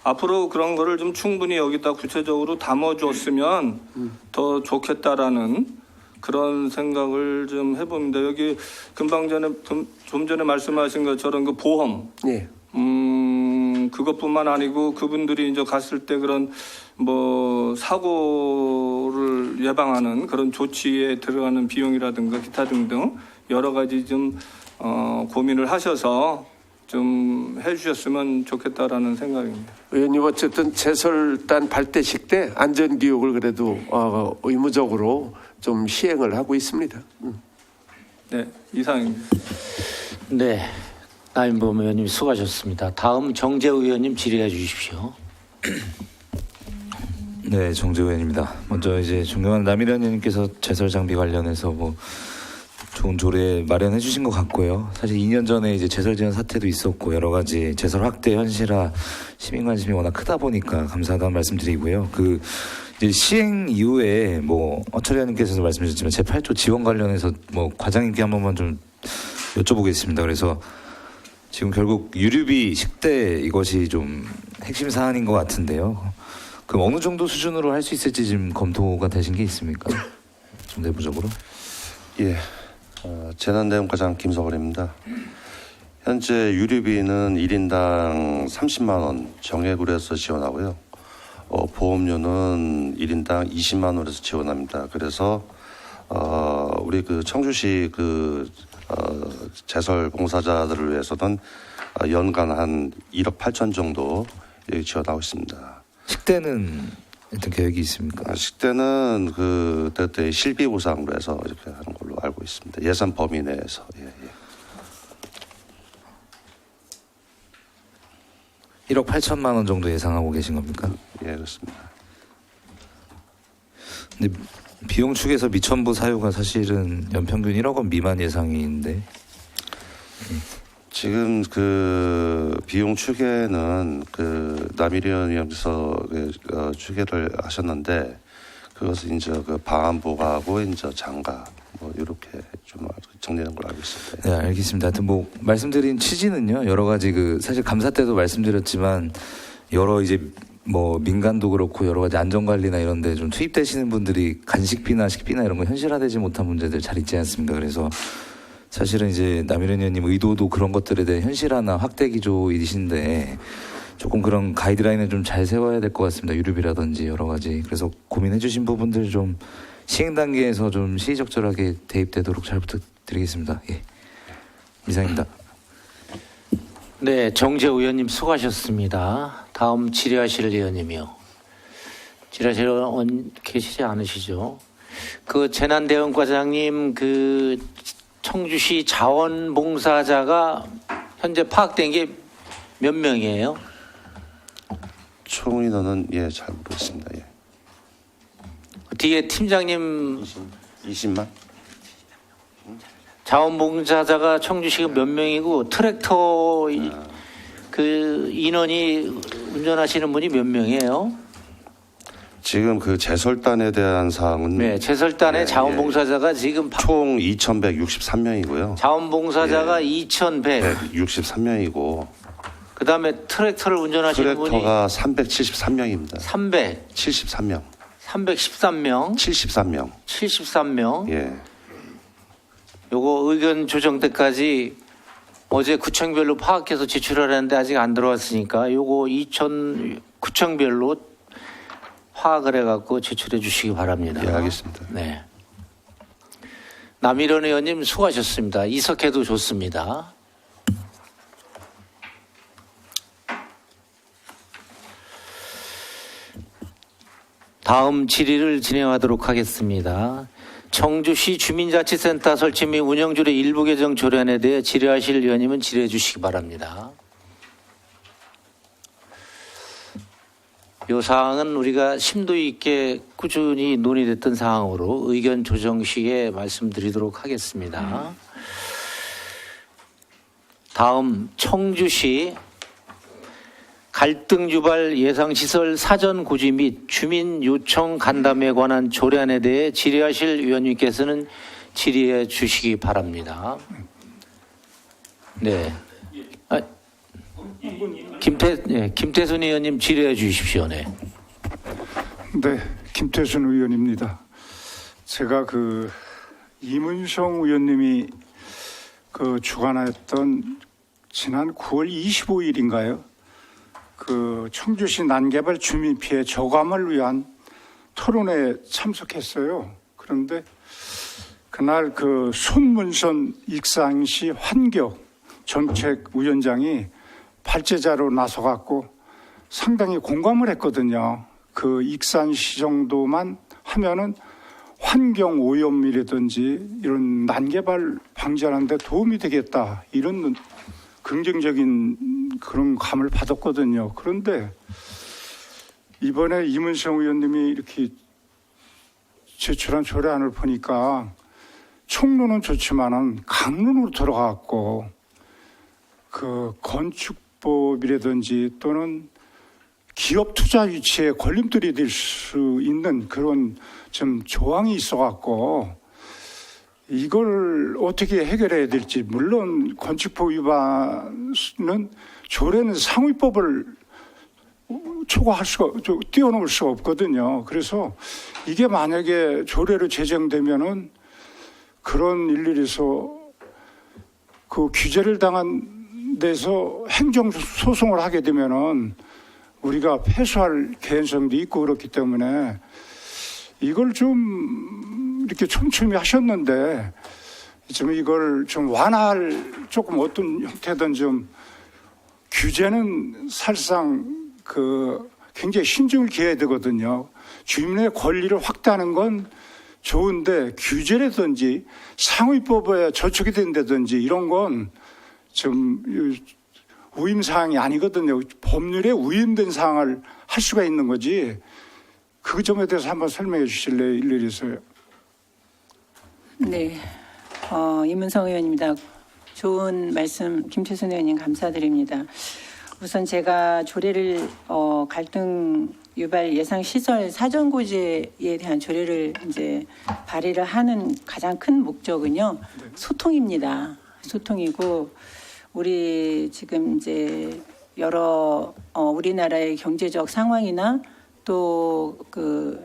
앞으로 그런 거를 좀 충분히 여기다 구체적으로 담아줬으면 더 좋겠다라는 그런 생각을 좀 해봅니다. 여기 금방 전에 좀 전에 말씀하신 것처럼 그 보험, 예. 그것뿐만 아니고 그분들이 이제 갔을 때 그런 뭐 사고를 예방하는 그런 조치에 들어가는 비용이라든가 기타 등등 여러 가지 좀 고민을 하셔서 좀 해주셨으면 좋겠다라는 생각입니다. 의원님 어쨌든 제설단 발대식 때 안전교육을 그래도 의무적으로 좀 시행을 하고 있습니다. 네, 이상입니다. 네, 나인범 의원님 수고하셨습니다. 다음 정재우 의원님 질의해 주십시오. 네, 정재우 의원입니다. 먼저 이제 존경하는 남일현 의원님께서 제설 장비 관련해서 뭐 좋은 조례 마련해 주신 것 같고요. 사실 2년 전에 이제 제설 지원 사태도 있었고 여러 가지 제설 확대 현실화 시민 관심이 워낙 크다 보니까 감사하다는 말씀드리고요. 그 이제 시행 이후에 뭐 어철 의원님께서도 말씀해 주셨지만 제8조 지원 관련해서 뭐 과장님께 한 번만 좀 여쭤보겠습니다. 그래서 지금 결국 유류비 식대 이것이 좀 핵심 사안인 것 같은데요. 그럼 어느 정도 수준으로 할 수 있을지 지금 검토가 되신 게 있습니까? 좀 내부적으로? 예, 재난대응과장 김서걸입니다. 현재 유류비는 1인당 30만 원 정액으로 해서 지원하고요. 보험료는 1인당 20만 원에서 지원합니다. 그래서 우리 그 청주시 그 제설 봉사자들을 위해서는 연간 한 1억 8천 정도 지원하고 있습니다. 식대는 어떤 계획이 있습니까? 식대는 그때 실비 보상으로 해서 이렇게 하는 걸로 알고 있습니다. 예산 범위 내에서. 예, 예. 1억 8천만 원 정도 예상하고 계신 겁니까? 예, 그렇습니다. 근데 비용 축에서 미천부 사유가 사실은 연평균 1억 원 미만 예상인데 지금 그 비용 추계는 그 남일현 위원께서 추계를 하셨는데 그것을 이제 그 방안부하고 이제 장가 뭐 이렇게 좀 정리한 걸로 알고 있습니다. 네, 알겠습니다. 하여튼 뭐 말씀드린 취지는요 여러 가지 그 사실 감사 때도 말씀드렸지만 여러 이제 뭐 민간도 그렇고 여러 가지 안전관리나 이런 데 좀 투입되시는 분들이 간식비나 식비나 이런 거 현실화되지 못한 문제들 잘 있지 않습니까? 그래서 사실은 이제 남일현 의원님 의도도 그런 것들에 대한 현실화나 확대 기조이신데 조금 그런 가이드라인을 좀 잘 세워야 될 것 같습니다. 유류비라든지 여러 가지. 그래서 고민해 주신 부분들 좀 시행 단계에서 좀 시의적절하게 대입되도록 잘 부탁드리겠습니다. 예. 이상입니다. 네, 정재우 의원님 수고하셨습니다. 다음 질의하실 의원님이요. 질의하실 의원 계시지 않으시죠? 그 재난대응과장님 그 청주시 자원봉사자가 현재 파악된 게 몇 명이에요? 총 인원은 예, 잘 모르겠습니다. 예. 뒤에 팀장님 20만? 자원봉사자가 청주시가 몇 명이고 트랙터 그 인원이 운전하시는 분이 몇 명이에요? 지금 그 제설단에 대한 사항은 네, 제설단의 예, 자원봉사자가 지금 총 2,163명이고요. 자원봉사자가 2,163명이고 그다음에 트랙터를 운전하시는 분이 트랙터가 373명입니다. 373명. 73명. 73명. 예. 요거 의견 조정 때까지 어제 구청별로 파악해서 제출하려는데 아직 안 들어왔으니까 요거 구청별로 파악을 해갖고 제출해 주시기 바랍니다. 예, 알겠습니다. 네. 남일현 의원님 수고하셨습니다. 이석해도 좋습니다. 다음 질의를 진행하도록 하겠습니다. 청주시 주민자치센터 설치 및 운영조례 일부 개정 조례안에 대해 질의하실 의원님은 질의해 주시기 바랍니다. 이 사항은 우리가 심도 있게 꾸준히 논의됐던 사항으로 의견 조정 시에 말씀드리도록 하겠습니다. 다음 청주시 갈등 유발 예상시설 사전 고지 및 주민 요청 간담회에 관한 조례안에 대해 질의하실 의원님께서는 질의해 주시기 바랍니다. 네. 김태순 의원님 질의해 주십시오. 네. 네, 김태순 의원입니다. 제가 이문성 의원님이 주관했던 지난 9월 25일인가요? 청주시 난개발 주민 피해 저감을 위한 토론회에 참석했어요. 그런데 그날 손문선 익산시 환경 정책위원장이 발제자로 나서갖고 상당히 공감을 했거든요. 익산시 정도만 하면은 환경 오염이라든지 이런 난개발 방지하는 데 도움이 되겠다. 이런 긍정적인 그런 감을 받았거든요. 그런데 이번에 이문성 의원님이 이렇게 제출한 조례안을 보니까 총론은 좋지만은 강론으로 들어갔고 건축법이라든지 또는 기업 투자 유치에 걸림돌이 될 수 있는 그런 좀 조항이 있어갖고 이걸 어떻게 해결해야 될지, 물론 건축법 위반은 조례는 상위법을 뛰어넘을 수가 없거든요. 그래서 이게 만약에 조례로 제정되면은 그런 일일에서 규제를 당한 데서 행정소송을 하게 되면은 우리가 패소할 개연성도 있고 그렇기 때문에 이걸 좀 이렇게 촘촘히 하셨는데 좀 이걸 좀 완화할 조금 어떤 형태든 좀 규제는 사실상 굉장히 신중을 기해야 되거든요. 주민의 권리를 확대하는 건 좋은데 규제라든지 상위법에 저촉이 된다든지 이런 건 좀 우임사항이 아니거든요. 법률에 우임된 사항을 할 수가 있는 거지. 그 점에 대해서 한번 설명해 주실래요? 일일이서요. 네, 이문성 의원입니다. 좋은 말씀 김태순 의원님 감사드립니다. 우선 제가 조례를 갈등 유발 예상 시설 사전 고지에 대한 조례를 이제 발의를 하는 가장 큰 목적은요, 소통입니다. 소통이고 우리 지금 이제 여러 우리나라의 경제적 상황이나 또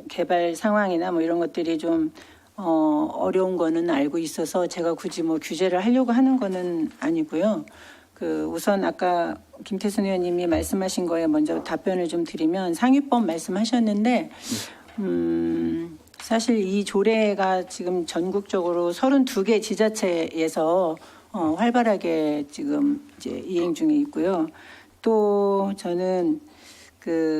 개발 상황이나 뭐 이런 것들이 좀 어려운 거는 알고 있어서 제가 굳이 뭐 규제를 하려고 하는 거는 아니고요. 우선 아까 김태순 의원님이 말씀하신 거에 먼저 답변을 좀 드리면 상위법 말씀하셨는데 사실 이 조례가 지금 전국적으로 32개 지자체에서 활발하게 지금 이제 이행 중에 있고요. 또 저는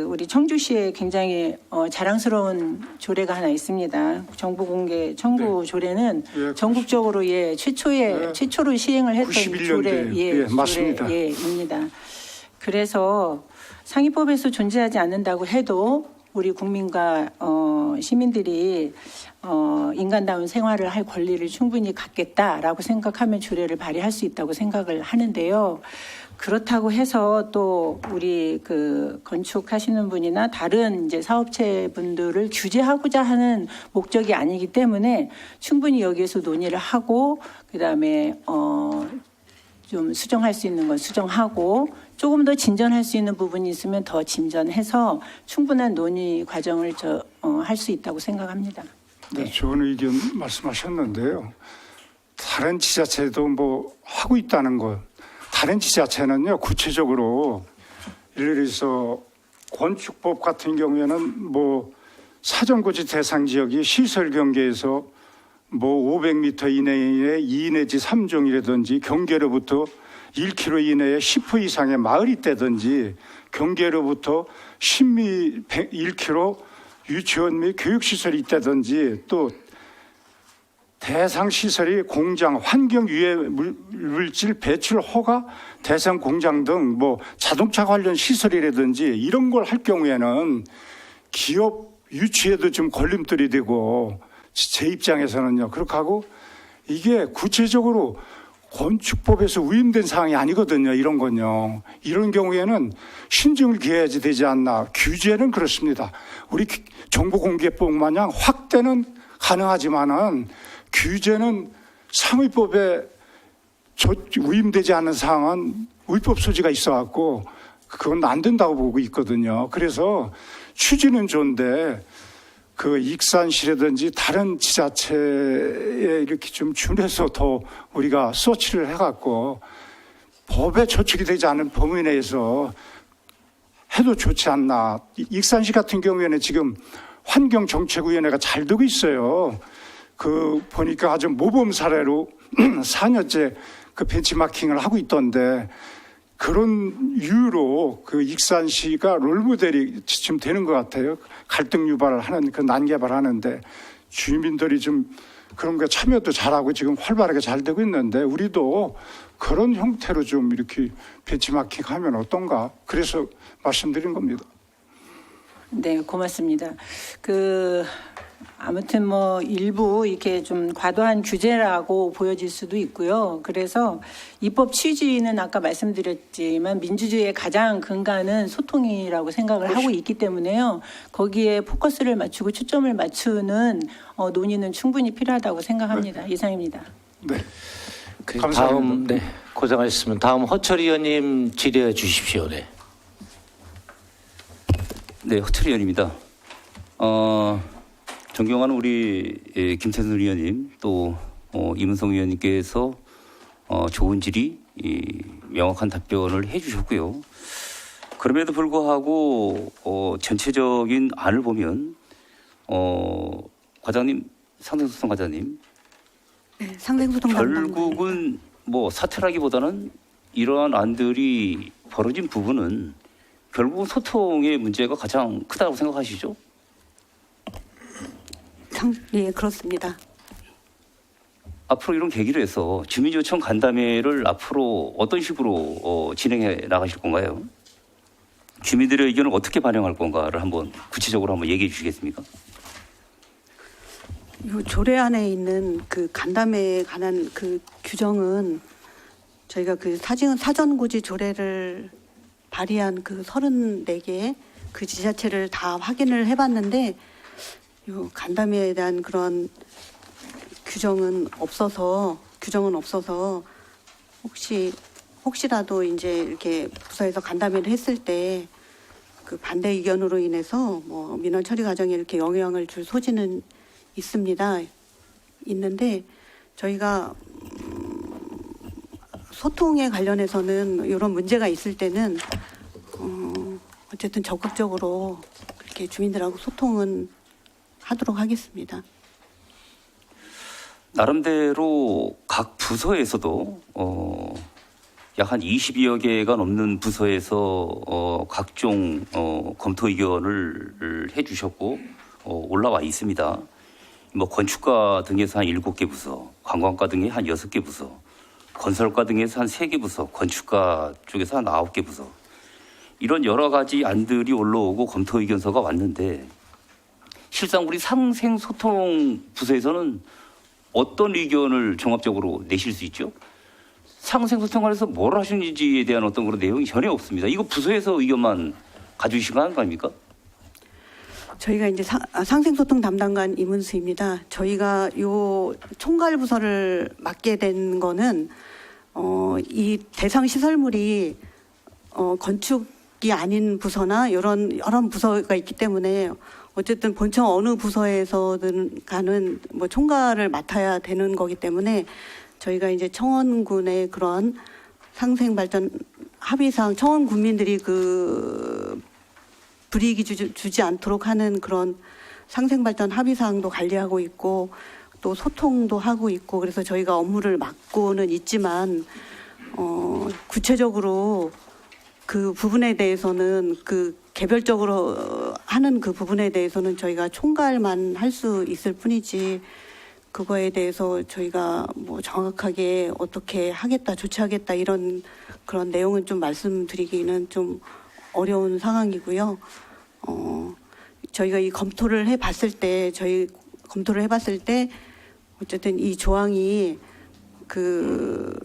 우리 청주시에 굉장히 자랑스러운 조례가 하나 있습니다. 정보 공개 청구 조례는 전국적으로 최초로 시행을 했던 91년도에. 맞습니다. 조례입니다. 그래서 상위법에서 존재하지 않는다고 해도 우리 국민과 시민들이 인간다운 생활을 할 권리를 충분히 갖겠다라고 생각하면 조례를 발의할 수 있다고 생각을 하는데요. 그렇다고 해서 또 우리 건축하시는 분이나 다른 이제 사업체 분들을 규제하고자 하는 목적이 아니기 때문에 충분히 여기에서 논의를 하고 그다음에 좀 수정할 수 있는 건 수정하고 조금 더 진전할 수 있는 부분이 있으면 더 진전해서 충분한 논의 과정을 할 수 있다고 생각합니다. 네, 좋은 의견 말씀하셨는데요. 다른 지자체도 뭐 하고 있다는 것. 다른 지자체는요, 구체적으로 예를 들어서 건축법 같은 경우에는 뭐 사전고지 대상 지역이 시설 경계에서 뭐 500m 이내에 2 내지 3종이라든지 경계로부터 1km 이내에 10호 이상의 마을이 있다든지 경계로부터 10미 1km 유치원 및 교육시설이 있다든지 또 대상 시설이 공장, 환경 유해 물질 배출 허가 대상 공장 등 뭐 자동차 관련 시설이라든지 이런 걸 할 경우에는 기업 유치에도 좀 걸림돌이 되고 제 입장에서는요. 그렇게 하고 이게 구체적으로 건축법에서 위임된 사항이 아니거든요. 이런 건요. 이런 경우에는 신중을 기해야지 되지 않나. 규제는 그렇습니다. 우리 정보공개법 마냥 확대는 가능하지만은 규제는 상위법에 위임되지 않은 사항은 위법 소지가 있어갖고 그건 안 된다고 보고 있거든요. 그래서 취지는 좋은데 그 익산시라든지 다른 지자체에 이렇게 좀 준해서 더 우리가 서치를 해갖고 법에 저촉이 되지 않은 범위 내에서 해도 좋지 않나. 익산시 같은 경우에는 지금 환경정책위원회가 잘 되고 있어요. 그 보니까 아주 모범 사례로 4년째 그 벤치마킹을 하고 있던데 그런 이유로 그 익산시가 롤모델이 지금 되는 것 같아요. 갈등 유발을 하는 그 난개발 하는데 주민들이 좀 그런 거 참여도 잘하고 지금 활발하게 잘 되고 있는데 우리도 그런 형태로 좀 이렇게 벤치마킹 하면 어떤가. 그래서 말씀드린 겁니다. 네, 고맙습니다. 아무튼 뭐 일부 이렇게 좀 과도한 규제라고 보여질 수도 있고요. 그래서 입법 취지는 아까 말씀드렸지만 민주주의의 가장 근간은 소통이라고 생각을 하고 있기 때문에요. 거기에 포커스를 맞추고 초점을 맞추는 논의는 충분히 필요하다고 생각합니다. 이상입니다. 네. 감사합니다. 다음, 네, 고생하셨습니다. 다음 허철 의원님 질의해 주십시오. 네. 네, 허철 의원입니다. 존경하는 우리 김태선 의원님 또 이문성 의원님께서 좋은 질의, 명확한 답변을 해주셨고요. 그럼에도 불구하고 전체적인 안을 보면 과장님, 상생소송 과장님, 네, 상생소송 담당관. 결국은 뭐 사퇴라기보다는 이러한 안들이 벌어진 부분은 결국은 소통의 문제가 가장 크다고 생각하시죠? 예, 그렇습니다. 앞으로 이런 계기로 해서 주민요청 간담회를 앞으로 어떤 식으로 진행해 나가실 건가요? 주민들의 의견을 어떻게 반영할 건가를 한번 구체적으로 한번 얘기해 주시겠습니까? 이 조례안에 있는 그 간담회에 관한 그 규정은 저희가 그 사전고지 조례를 발의한 그 34개 그 지자체를 다 확인을 해봤는데 요 간담회에 대한 그런 규정은 없어서 혹시라도 이제 이렇게 부서에서 간담회를 했을 때 그 반대 의견으로 인해서 뭐 민원 처리 과정에 이렇게 영향을 줄 소지는 있는데 저희가 소통에 관련해서는 이런 문제가 있을 때는 어쨌든 적극적으로 그렇게 주민들하고 소통은 하도록 하겠습니다. 나름대로 각 부서에서도 약 한 22여 개가 넘는 부서에서 각종 검토 의견을 해주셨고 올라와 있습니다. 뭐 건축가 등에서 한 7개 부서, 관광가 등에 한 6개 부서, 건설가 등에서 한 3개 부서, 건축가 쪽에서 한 9개 부서, 이런 여러 가지 안들이 올라오고 검토 의견서가 왔는데 실상 우리 상생소통 부서에서는 어떤 의견을 종합적으로 내실 수 있죠? 상생소통관에서 뭘 하시는지에 대한 어떤 그런 내용이 전혀 없습니다. 이거 부서에서 의견만 가져오신 거 아닙니까? 저희가 이제 상생소통 담당관 이문수입니다. 저희가 요 총괄 부서를 맡게 된 거는 이 대상 시설물이 건축이 아닌 부서나 이런 여러 부서가 있기 때문에 어쨌든 본청 어느 부서에서든 가는 뭐 총괄을 맡아야 되는 거기 때문에 저희가 이제 청원군의 그런 상생발전 합의상 청원 군민들이 그 불이익이 주지 않도록 하는 그런 상생발전 합의사항도 관리하고 있고 또 소통도 하고 있고 그래서 저희가 업무를 맡고는 있지만 구체적으로 그 부분에 대해서는 그 개별적으로 하는 그 부분에 대해서는 저희가 총괄만 할 수 있을 뿐이지 그거에 대해서 저희가 뭐 정확하게 어떻게 하겠다 조치하겠다 이런 그런 내용은 좀 말씀드리기는 좀 어려운 상황이고요. 저희가 이 검토를 해봤을 때 어쨌든 이 조항이 그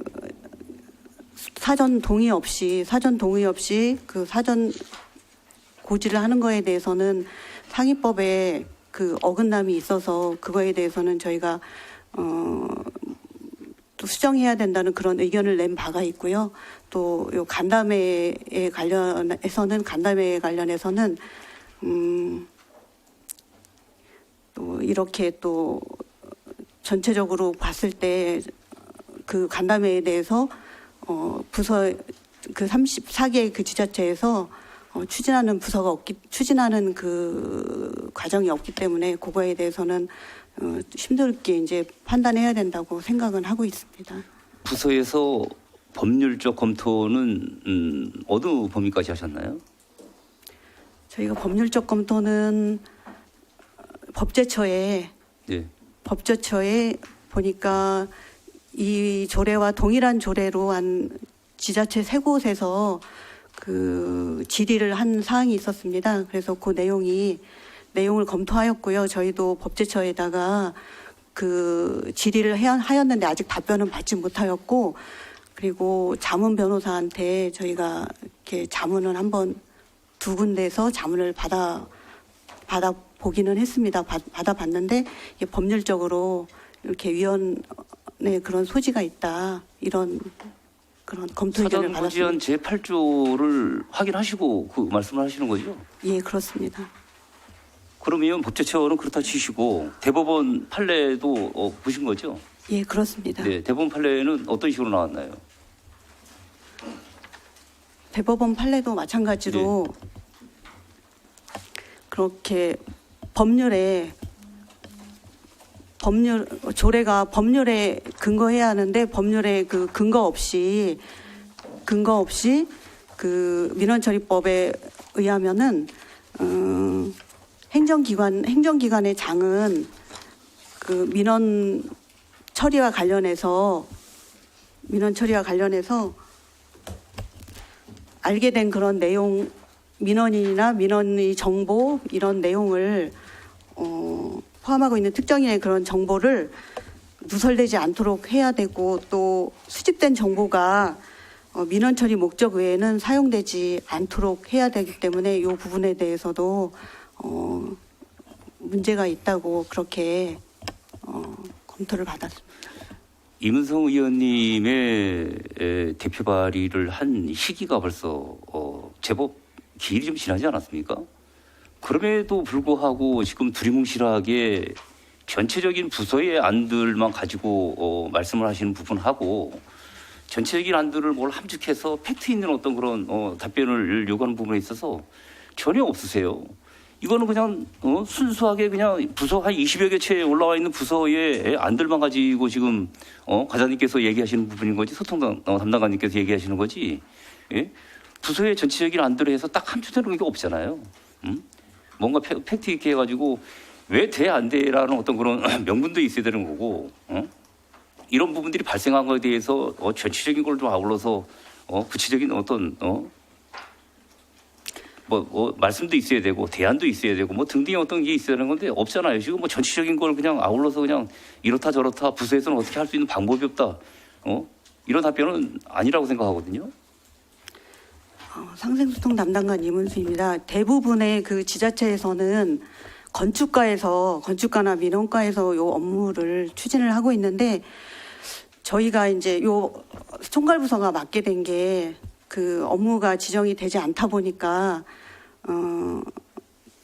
사전 동의 없이 그 사전 고지를 하는 거에 대해서는 상위법에 그 어긋남이 있어서 그거에 대해서는 저희가 또 수정해야 된다는 그런 의견을 낸 바가 있고요. 또 요 간담회에 관련해서는 또 이렇게 또 전체적으로 봤을 때 그 간담회에 대해서 부서 그 34개 그 지자체에서 추진하는 그 과정이 없기 때문에 그거에 대해서는 힘들게 이제 판단해야 된다고 생각은 하고 있습니다. 부서에서 법률적 검토는 어느 범위까지 하셨나요? 저희가 법률적 검토는 법제처에 보니까 이 조례와 동일한 조례로 한 지자체 3곳에서 그 질의를 한 사항이 있었습니다. 그래서 그 내용을 검토하였고요. 저희도 법제처에다가 그 질의를 하였는데 아직 답변은 받지 못하였고, 그리고 자문 변호사한테 저희가 이렇게 자문을 한번 2군데에서 자문을 받아 보기는 했습니다. 받아봤는데 이게 법률적으로 이렇게 위원회 그런 소지가 있다, 이런 그런 검토 의견을 사전고지한 받았습니다. 제8조를 확인하시고 그 말씀을 하시는 거죠? 예, 그렇습니다. 그러면 법제처는 그렇다 치시고 대법원 판례도 보신 거죠? 예, 그렇습니다. 네, 대법원 판례는 어떤 식으로 나왔나요? 대법원 판례도 마찬가지로 그렇게 조례가 법률에 근거해야 하는데 법률에 그 근거 없이 그 민원처리법에 의하면은 행정기관의 장은 그 민원 처리와 관련해서 알게 된 그런 내용, 민원인이나 민원의 정보 이런 내용을 포함하고 있는 특정인의 그런 정보를 누설되지 않도록 해야 되고, 또 수집된 정보가 민원 처리 목적 외에는 사용되지 않도록 해야 되기 때문에 이 부분에 대해서도 문제가 있다고 그렇게 검토를 받았습니다. 이문성 의원님의 대표 발의를 한 시기가 벌써 제법 기일이 좀 지나지 않았습니까? 그럼에도 불구하고 지금 두리뭉실하게 전체적인 부서의 안들만 가지고 말씀을 하시는 부분하고 전체적인 안들을 뭘 함축해서 팩트 있는 어떤 그런 답변을 요구하는 부분에 있어서 전혀 없으세요. 이거는 그냥 순수하게 그냥 부서 한 20여 개 채 올라와 있는 부서의 안들만 가지고 지금 과장님께서 얘기하시는 부분인 거지, 소통 담당관님께서 얘기하시는 거지. 예? 부서의 전체적인 안들을 해서 딱 함축되는 게 없잖아요. 뭔가 팩트 있게 해가지고 왜 돼 안 돼라는 어떤 그런 명분도 있어야 되는 거고, 이런 부분들이 발생한 것에 대해서 전체적인 걸 좀 아울러서 구체적인 어떤 말씀도 있어야 되고 대안도 있어야 되고 뭐 등등의 어떤 게 있어야 되는 건데 없잖아요. 지금 뭐 전체적인 걸 그냥 아울러서 그냥 이렇다 저렇다 부서에서는 어떻게 할 수 있는 방법이 없다. 이런 답변은 아니라고 생각하거든요. 상생소통 담당관 이문수입니다. 대부분의 그 지자체에서는 건축가나 민원과에서 요 업무를 추진을 하고 있는데, 저희가 이제 요 총괄부서가 맡게 된 게 그 업무가 지정이 되지 않다 보니까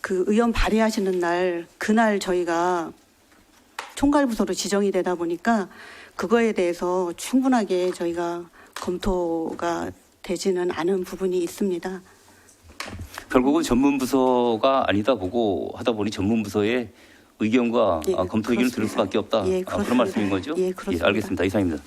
그 의원 발의하시는 날 그날 저희가 총괄부서로 지정이 되다 보니까 그거에 대해서 충분하게 저희가 검토가 되지는 않은 부분이 있습니다. 결국은 전문부서가 아니다 보고 하다 보니 전문부서의 의견과 검토 의견을 들을 수밖에 없다. 그런 말씀인 거죠? 예, 그렇습니다. 알겠습니다. 이상입니다.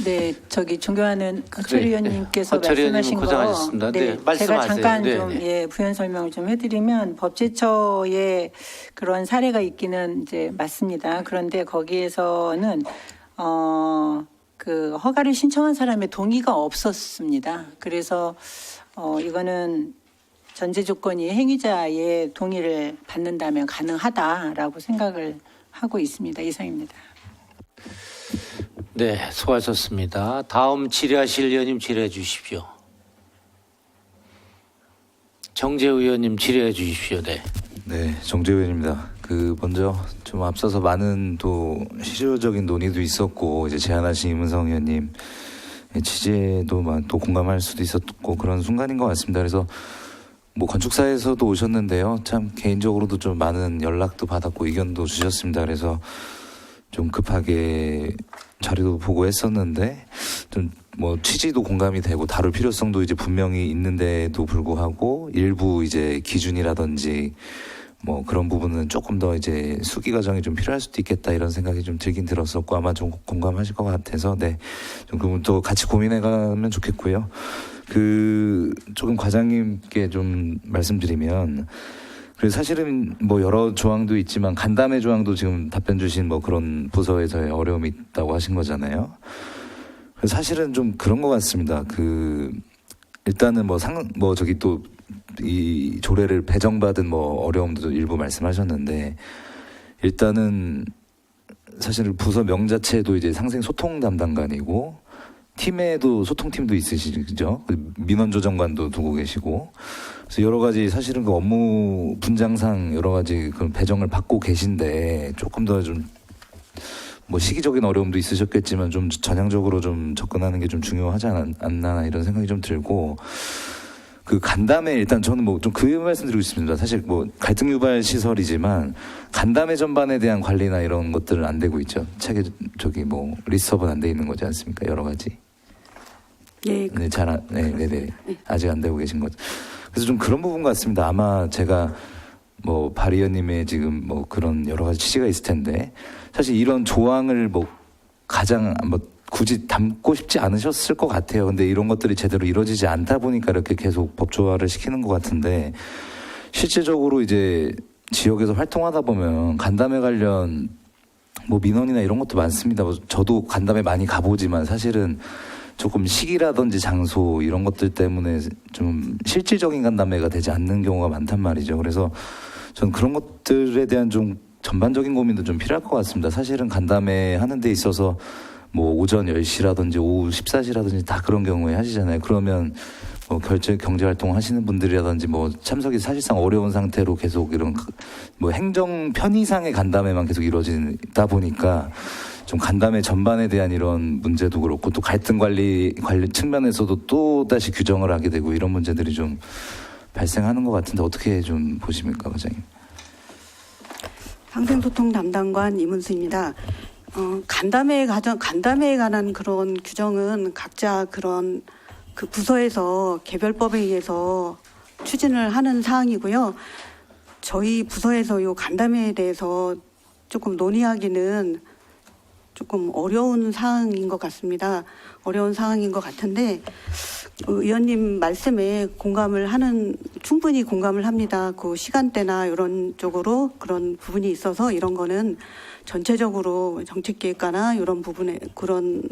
네, 존경하는 허철 의원님께서 허철 말씀하신 의원님은 고생하셨습니다. 네, 제가 말씀하세요. 잠깐 네, 좀 네. 부연 설명을 좀 해드리면, 법제처에 그런 사례가 있기는 이제 맞습니다. 그런데 거기에서는 그 허가를 신청한 사람의 동의가 없었습니다. 그래서 이거는 전제 조건이 행위자의 동의를 받는다면 가능하다라고 생각을 하고 있습니다. 이상입니다. 네, 수고하셨습니다. 다음 질의하실 의원님 질의해 주십시오. 정재우 의원님 질의해 주십시오. 네. 네, 정재 의원입니다. 먼저 좀 앞서서 많은 또 실효적인 논의도 있었고 이제 제안하신 이문성 의원님 취지에도 또 공감할 수도 있었고 그런 순간인 것 같습니다. 그래서 뭐 건축사에서도 오셨는데요. 참 개인적으로도 좀 많은 연락도 받았고 의견도 주셨습니다. 그래서 좀 급하게 자료도 보고 했었는데 좀 뭐 취지도 공감이 되고 다룰 필요성도 이제 분명히 있는데도 불구하고 일부 이제 기준이라든지 뭐 그런 부분은 조금 더 이제 수기 과정이 좀 필요할 수도 있겠다 이런 생각이 좀 들긴 들었었고 아마 좀 공감하실 것 같아서 네, 좀 그 부분도 같이 고민해 가면 좋겠고요. 조금 과장님께 좀 말씀드리면 그래서 사실은 뭐 여러 조항도 있지만 간담회 조항도 지금 답변 주신 뭐 그런 부서에서의 어려움이 있다고 하신 거잖아요. 그래서 사실은 좀 그런 것 같습니다. 일단은 저기 또 이 조례를 배정받은 뭐 어려움도 일부 말씀하셨는데 일단은 사실 부서 명 자체도 이제 상생 소통 담당관이고 팀에도 소통팀도 있으시죠. 민원조정관도 두고 계시고 그래서 여러 가지 사실은 그 업무 분장상 여러 가지 그런 배정을 받고 계신데 조금 더 좀 뭐 시기적인 어려움도 있으셨겠지만 좀 전향적으로 좀 접근하는 게 좀 중요하지 않나 이런 생각이 좀 들고 간담회 일단 저는 뭐 좀 그 말씀드리고 싶습니다. 사실 뭐 갈등 유발 시설이지만 간담회 전반에 대한 관리나 이런 것들은 안 되고 있죠. 저기 뭐 리스트업은 안 돼 있는 거지 않습니까? 여러 가지. 네. 네. 아직 안 되고 계신 거죠. 그래서 좀 그런 부분 같습니다. 아마 제가 뭐 발 의원님의 지금 뭐 그런 여러 가지 취지가 있을 텐데 사실 이런 조항을 뭐 가장 뭐 굳이 담고 싶지 않으셨을 것 같아요. 근데 이런 것들이 제대로 이루어지지 않다 보니까 이렇게 계속 법조화를 시키는 것 같은데 실제적으로 이제 지역에서 활동하다 보면 간담회 관련 뭐 민원이나 이런 것도 많습니다. 저도 간담회 많이 가보지만 사실은 조금 시기라든지 장소 이런 것들 때문에 좀 실질적인 간담회가 되지 않는 경우가 많단 말이죠. 그래서 전 그런 것들에 대한 좀 전반적인 고민도 좀 필요할 것 같습니다. 사실은 간담회 하는 데 있어서 뭐 오전 10시라든지 오후 14시라든지 다 그런 경우에 하시잖아요. 그러면 뭐 경제활동 하시는 분들이라든지 뭐 참석이 사실상 어려운 상태로 계속 이런 뭐 행정 편의상의 간담회만 계속 이루어지다 보니까 좀 간담회 전반에 대한 이런 문제도 그렇고 또 갈등 관리 측면에서도 또 다시 규정을 하게 되고 이런 문제들이 좀 발생하는 것 같은데 어떻게 좀 보십니까, 과장님? 상생소통 담당관 이문수입니다. 간담회에 관한 그런 규정은 각자 그런 그 부서에서 개별법에 의해서 추진을 하는 사항이고요. 저희 부서에서 이 간담회에 대해서 조금 논의하기는 조금 어려운 사항인 것 같습니다. 어려운 상황인 것 같은데 의원님 말씀에 충분히 공감을 합니다. 그 시간대나 이런 쪽으로 그런 부분이 있어서 이런 거는 전체적으로 정책기획과나 이런 부분에 그런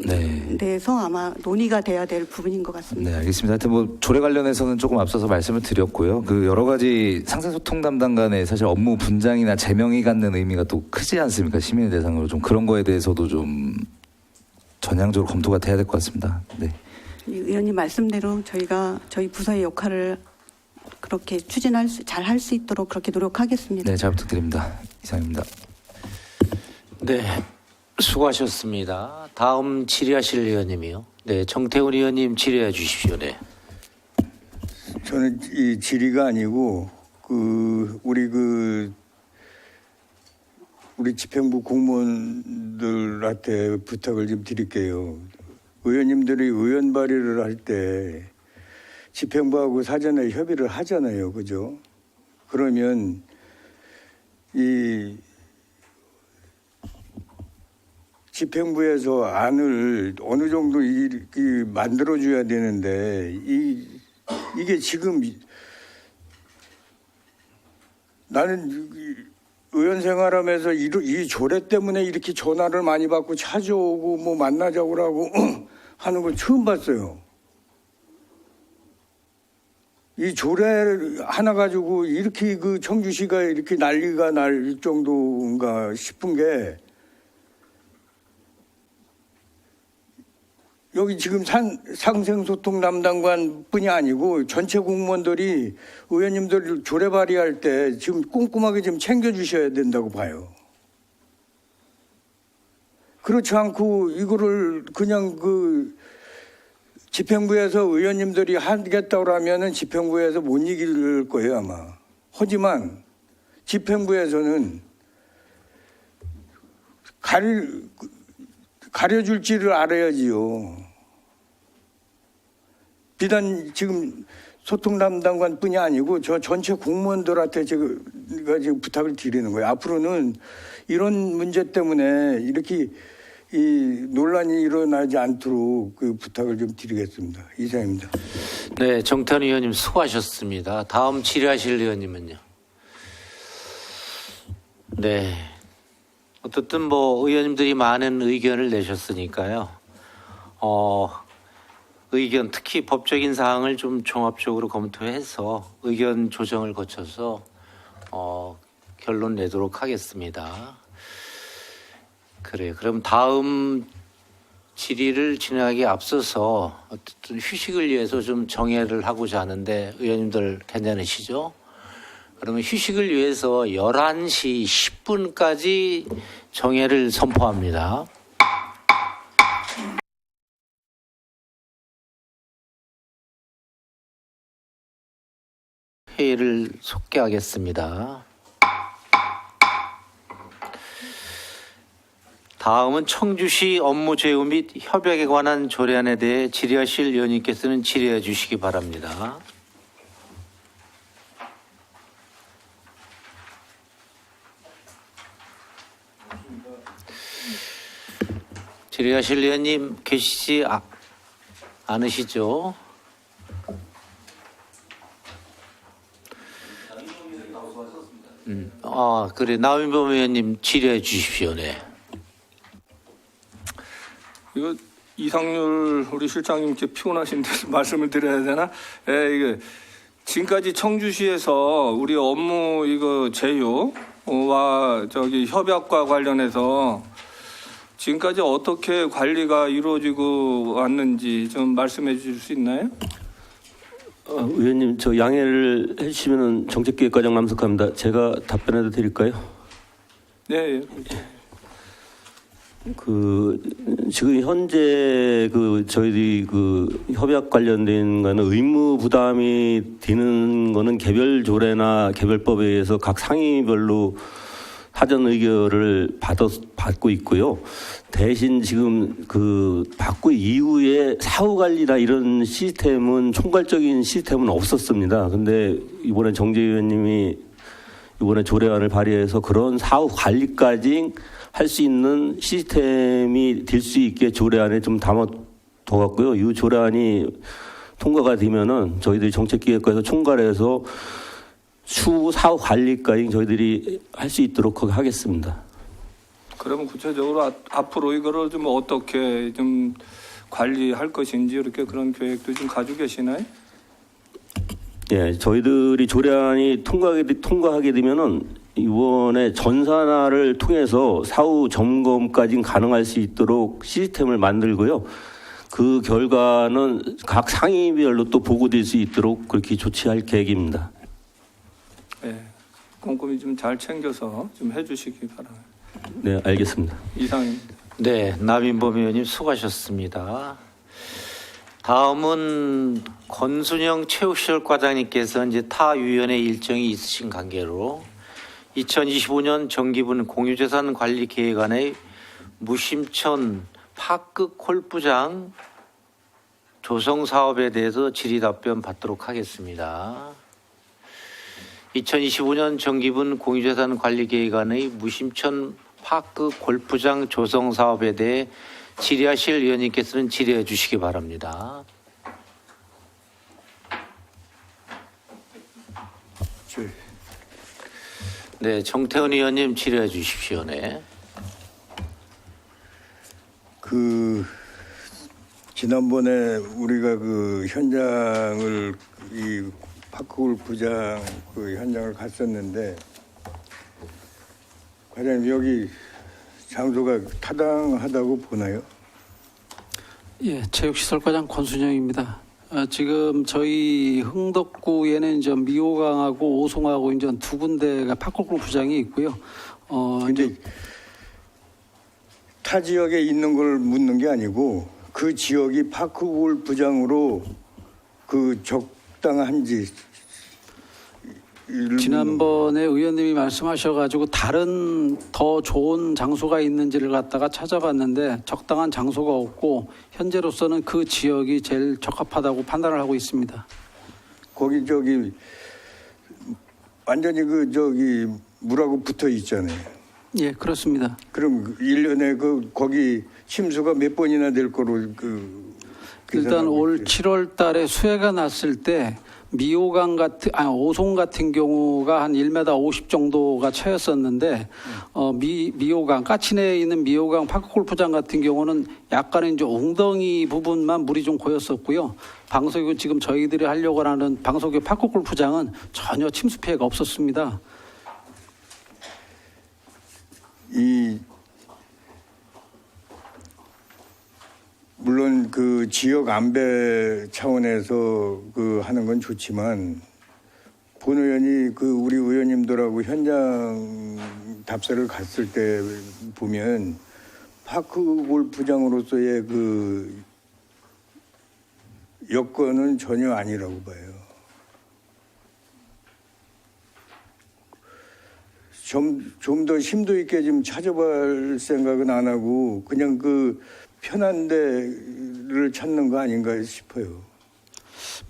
데에서 아마 논의가 돼야 될 부분인 것 같습니다. 네, 알겠습니다. 하여튼 뭐 조례 관련해서는 조금 앞서서 말씀을 드렸고요. 여러 가지 상생소통 담당관의 사실 업무 분장이나 제명이 갖는 의미가 또 크지 않습니까? 시민의 대상으로 좀 그런 거에 대해서도 좀 전향적으로 검토가 돼야 될 것 같습니다. 네. 의원님 말씀대로 저희 부서의 역할을 그렇게 잘 할 수 있도록 그렇게 노력하겠습니다. 네, 잘 부탁드립니다. 이상입니다. 네, 수고하셨습니다. 다음 질의하실 의원님이요. 네, 정태훈 의원님 질의해 주십시오. 네. 저는 이 질의가 아니고 우리 집행부 공무원들한테 부탁을 좀 드릴게요. 의원님들이 의원 발의를 할 때 집행부하고 사전에 협의를 하잖아요, 그죠? 그러면 이 집행부에서 안을 어느 정도 만들어줘야 되는데 이게 지금 나는 의원 생활하면서 이 조례 때문에 이렇게 전화를 많이 받고 찾아오고 뭐 만나자고 하고 하는 걸 처음 봤어요. 이 조례 하나 가지고 이렇게 청주시가 이렇게 난리가 날 정도인가 싶은 게 여기 지금 상생소통 담당관뿐이 아니고 전체 공무원들이 의원님들 조례 발의할 때 지금 꼼꼼하게 좀 챙겨주셔야 된다고 봐요. 그렇지 않고 이거를 그냥 그 집행부에서 의원님들이 하겠다고 하면은 집행부에서 못 이길 거예요 아마. 하지만 집행부에서는 가려줄지를 알아야지요. 비단 지금 소통 담당관뿐이 아니고 저 전체 공무원들한테 제가 지금 부탁을 드리는 거예요. 앞으로는 이런 문제 때문에 이렇게 이 논란이 일어나지 않도록 그 부탁을 좀 드리겠습니다. 이상입니다. 네, 정태원 의원님 수고하셨습니다. 다음 질의하실 의원님은요. 네, 어쨌든 뭐 의원님들이 많은 의견을 내셨으니까요. 의견 특히 법적인 사항을 좀 종합적으로 검토해서 의견 조정을 거쳐서 결론 내도록 하겠습니다. 그래요. 그럼 다음 질의를 진행하기에 앞서서 어쨌든 휴식을 위해서 좀 정회를 하고자 하는데 의원님들 괜찮으시죠? 그러면 휴식을 위해서 11시 10분까지 정회를 선포합니다. 회의를 속개하겠습니다. 다음은 청주시 업무 제휴 및 협약에 관한 조례안에 대해 질의하실 의원님께서는 질의해 주시기 바랍니다. 질의하실 의원님 계시지 않으시죠? 그래. 나민범 의원님 질의해 주십시오. 네. 이거 이상률 우리 실장님께 피곤하신데 말씀을 드려야 되나? 예, 이게 지금까지 청주시에서 우리 업무 이거 제휴와 협약과 관련해서 지금까지 어떻게 관리가 이루어지고 왔는지 좀 말씀해 주실 수 있나요? 의원님, 저 양해를 해주시면 정책기획과장 남석합니다. 제가 답변해도 드릴까요? 네. 지금 현재 저희들이 협약 관련된 거는 의무 부담이 되는 거는 개별 조례나 개별법에 의해서 각 상임위별로 사전 의결을 받고 있고요. 대신 지금 받고 이후에 사후 관리나 이런 시스템은 총괄적인 시스템은 없었습니다. 근데 이번에 정재 의원님이 이번에 조례안을 발의해서 그런 사후 관리까지 할 수 있는 시스템이 될 수 있게 조례안에 좀 담아둬갖고요. 이 조례안이 통과가 되면은 저희들이 정책기획과에서 총괄해서 사후 관리까지 저희들이 할 수 있도록 하겠습니다. 그러면 구체적으로 앞으로 이거를 좀 어떻게 좀 관리할 것인지 이렇게 그런 계획도 좀 가지고 계시나요? 예, 저희들이 조례안이 통과하게 되면은 이번에 전산화를 통해서 사후 점검까지 가능할 수 있도록 시스템을 만들고요. 그 결과는 각 상임위별로 또 보고될 수 있도록 그렇게 조치할 계획입니다. 네, 꼼꼼히 좀 잘 챙겨서 좀 해주시기 바랍니다. 네, 알겠습니다. 이상입니다. 네, 나민범 의원님 수고하셨습니다. 다음은 권순영 체육시설과장님께서 이제 타 위원회 일정이 있으신 관계로 2025년 정기분 공유재산 관리 계획안의 무심천 파크 골프장 조성 사업에 대해서 질의 답변 받도록 하겠습니다. 2025년 정기분 공유재산 관리 계획안의 무심천 파크 골프장 조성 사업에 대해 질의하실 의원님께서는 질의해 주시기 바랍니다. 네, 정태원 의원님 질의해 주십시오. 네. 지난번에 우리가 현장을 이 파크 골프장 현장을 갔었는데 과장님 여기 장소가 타당하다고 보나요? 예, 체육시설과장 권순영입니다. 지금 저희 흥덕구에는 이제 미호강하고 오송하고 이제 두 군데가 파크골프장이 있고요. 근데 타 지역에 있는 걸 묻는 게 아니고 그 지역이 파크골프장으로 그 적당한지. 지난번에 의원님이 말씀하셔가지고 다른 더 좋은 장소가 있는지를 갖다가 찾아봤는데 적당한 장소가 없고 현재로서는 그 지역이 제일 적합하다고 판단을 하고 있습니다. 거기 완전히 물하고 붙어 있잖아요. 예, 그렇습니다. 그럼 1년에 거기 침수가 몇 번이나 될 거로 일단 올 7월 달에 수해가 났을 때 오송 같은 경우가 한 1m 50 정도가 차였었는데, 미호강, 까치내에 있는 미호강 파크골프장 같은 경우는 약간의 이제 웅덩이 부분만 물이 좀 고였었고요. 방석이고 지금 저희들이 하려고 하는 방석이 파크골프장은 전혀 침수 피해가 없었습니다. 물론 그 지역 안배 차원에서 하는 건 좋지만 본 의원이 우리 의원님들하고 현장 답사를 갔을 때 보면 파크 골프장으로서의 여건은 전혀 아니라고 봐요. 좀 더 심도 있게 좀 찾아볼 생각은 안 하고 그냥 편한 데를 찾는 거 아닌가 싶어요.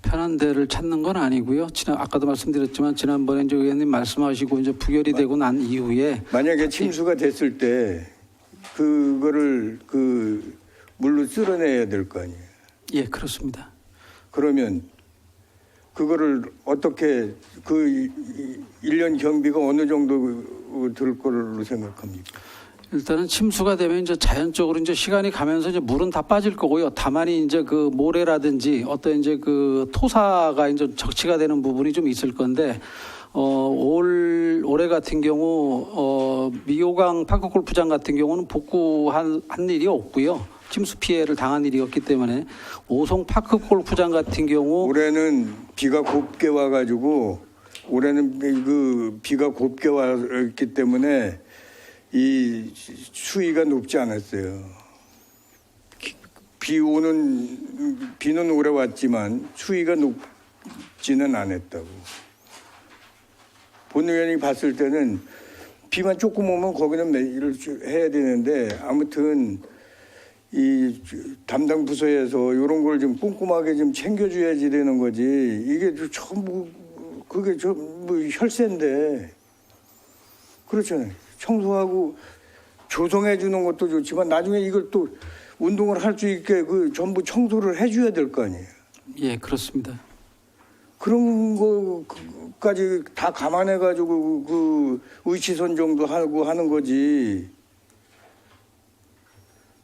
편한 데를 찾는 건 아니고요. 아까도 말씀드렸지만 지난번에 이제 의원님 말씀하시고 이제 부결이 되고 난 이후에 만약에 침수가 됐을 때 그거를 물로 쓸어내야 될 거 아니에요. 예, 그렇습니다. 그러면 그거를 어떻게 1년 경비가 어느 정도 들 거로 생각합니까? 일단은 침수가 되면 이제 자연적으로 이제 시간이 가면서 이제 물은 다 빠질 거고요. 다만 이제 모래라든지 어떤 이제 토사가 이제 적치가 되는 부분이 좀 있을 건데, 올해 같은 경우, 미호강 파크골프장 같은 경우는 복구한 일이 없고요. 침수 피해를 당한 일이 없기 때문에 오송 파크골프장 같은 경우 올해는 비가 곱게 와가지고 올해는 비가 곱게 왔기 때문에 이 수위가 높지 않았어요. 비는 오래 왔지만 수위가 높지는 않았다고. 본 의원이 봤을 때는 비만 조금 오면 거기는 매일을 해야 되는데 아무튼 이 담당 부서에서 이런 걸 좀 꼼꼼하게 좀 챙겨줘야지 되는 거지. 이게 전부 그게 혈세인데 그렇잖아요. 청소하고 조성해 주는 것도 좋지만 나중에 이걸 또 운동을 할 수 있게 전부 청소를 해줘야 될 거 아니에요. 예, 그렇습니다. 그런 거까지 다 감안해 가지고 의치선정도 하고 하는 거지.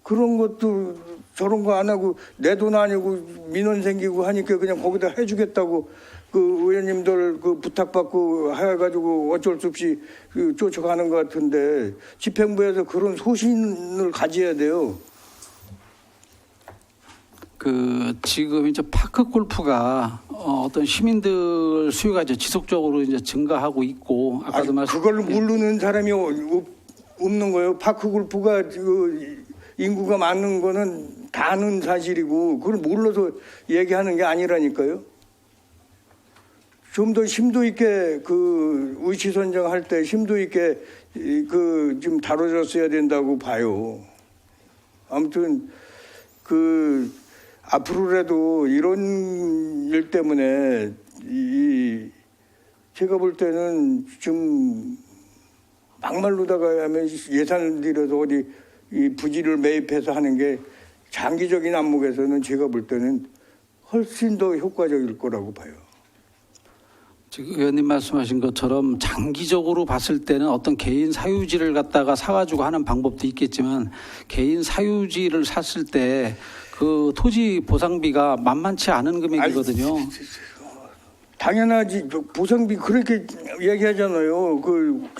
그런 것도 저런 거 안 하고 내 돈 아니고 민원 생기고 하니까 그냥 거기다 해주겠다고 의원님들 부탁받고 해가지고 어쩔 수 없이 쫓아가는 것 같은데 집행부에서 그런 소신을 가져야 돼요. 지금 이제 파크 골프가 어떤 시민들 수요가 이제 지속적으로 이제 증가하고 있고 아까도 그걸 모르는 사람이 없는 거예요. 파크 골프가 인구가 많은 거는 다 아는 사실이고 그걸 몰라서 얘기하는 게 아니라니까요. 좀 더 심도 있게 의치 선정할 때 심도 있게 좀 다뤄졌어야 된다고 봐요. 아무튼 앞으로라도 이런 일 때문에 제가 볼 때는 좀 막말로다가 하면 예산을 들여서 어디 이 부지를 매입해서 하는 게 장기적인 안목에서는 제가 볼 때는 훨씬 더 효과적일 거라고 봐요. 지금 의원님 말씀하신 것처럼 장기적으로 봤을 때는 어떤 개인 사유지를 갖다가 사가지고 하는 방법도 있겠지만 개인 사유지를 샀을 때 토지 보상비가 만만치 않은 금액이거든요. 당연하지. 보상비 그렇게 얘기하잖아요.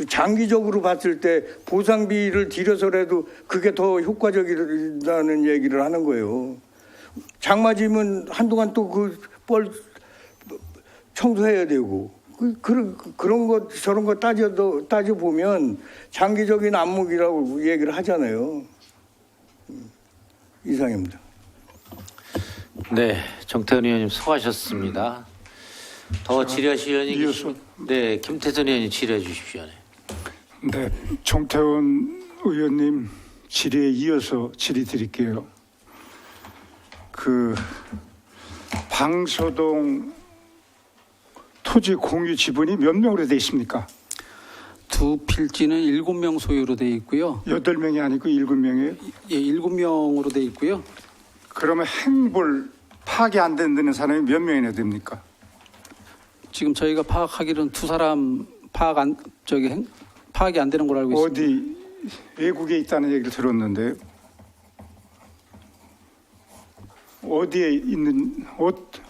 장기적으로 봤을 때 보상비를 들여서라도 그게 더 효과적이라는 얘기를 하는 거예요. 장 맞으면 한동안 또 그 뻘 청소해야 되고 그런 것 저런 거 따져 보면 장기적인 안목이라고 얘기를 하잖아요. 이상입니다. 네, 정태훈 의원님 수고하셨습니다. 더 질의하실 의원이 계십니까? 네, 김태선 의원님 질의해 주십시오. 네, 정태훈 의원님 질의에 이어서 질의 드릴게요. 그 방소동 토지 공유 지분이 몇 명으로 돼 있습니까? 두 필지는 7명 소유로 돼 있고요. 8명이 아니고 7명이에요? 예, 7명으로 돼 있고요. 그러면 행볼 파악이 안 된다는 사람이 몇 명이나 됩니까? 지금 저희가 파악하기로는 두 사람 파악이 안 되는 걸로 알고 있습니다. 어디 외국에 있다는 얘기를 들었는데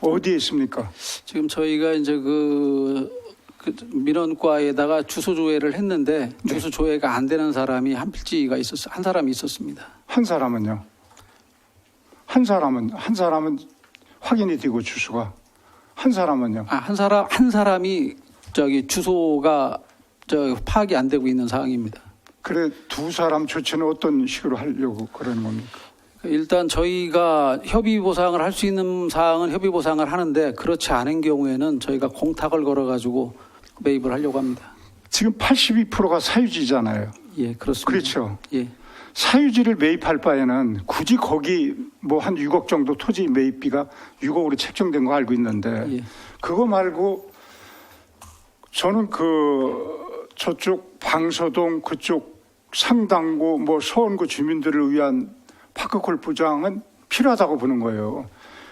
어디에 있습니까? 지금 저희가 이제 그 민원과에다가 주소 조회를 했는데 주소 조회가 안 되는 사람이 한 필지가 한 사람이 있었습니다. 한 사람은요? 한 사람은 확인이 되고 주소가 한 사람은요? 한 사람이 주소가 파악이 안 되고 있는 상황입니다. 그래 두 사람 조치는 어떤 식으로 하려고 그러는 겁니까? 일단 저희가 협의 보상을 할 수 있는 사항은 협의 보상을 하는데 그렇지 않은 경우에는 저희가 공탁을 걸어가지고 매입을 하려고 합니다. 지금 82%가 사유지잖아요. 예, 그렇습니다. 그렇죠. 예. 사유지를 매입할 바에는 굳이 거기 뭐 한 6억 정도 토지 매입비가 6억으로 책정된 거 알고 있는데 예. 그거 말고 저는 저쪽 방서동 그쪽 상당구 뭐 서원구 주민들을 위한 파크 골프장은 필요하다고 보는 거예요.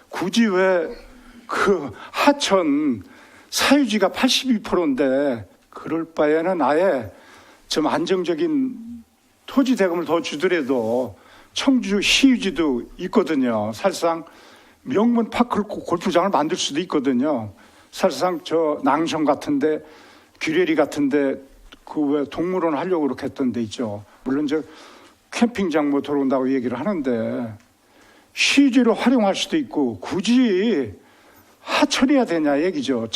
굳이 왜 그 하천 사유지가 82%인데 그럴 바에는 아예 좀 안정적인 토지 대금을 더 주더라도 청주 시유지도 있거든요. 사실상 명문 파크 골프장을 만들 수도 있거든요. 사실상 저 낭성 같은데 규례리 같은데 그 왜 동물원 하려고 그렇게 했던 데 있죠. 물론 저 캠핑장 뭐 들어온다고 얘기를 하는데 시유지로 활용할 수도 있고 굳이 하천해야 되냐 얘기죠.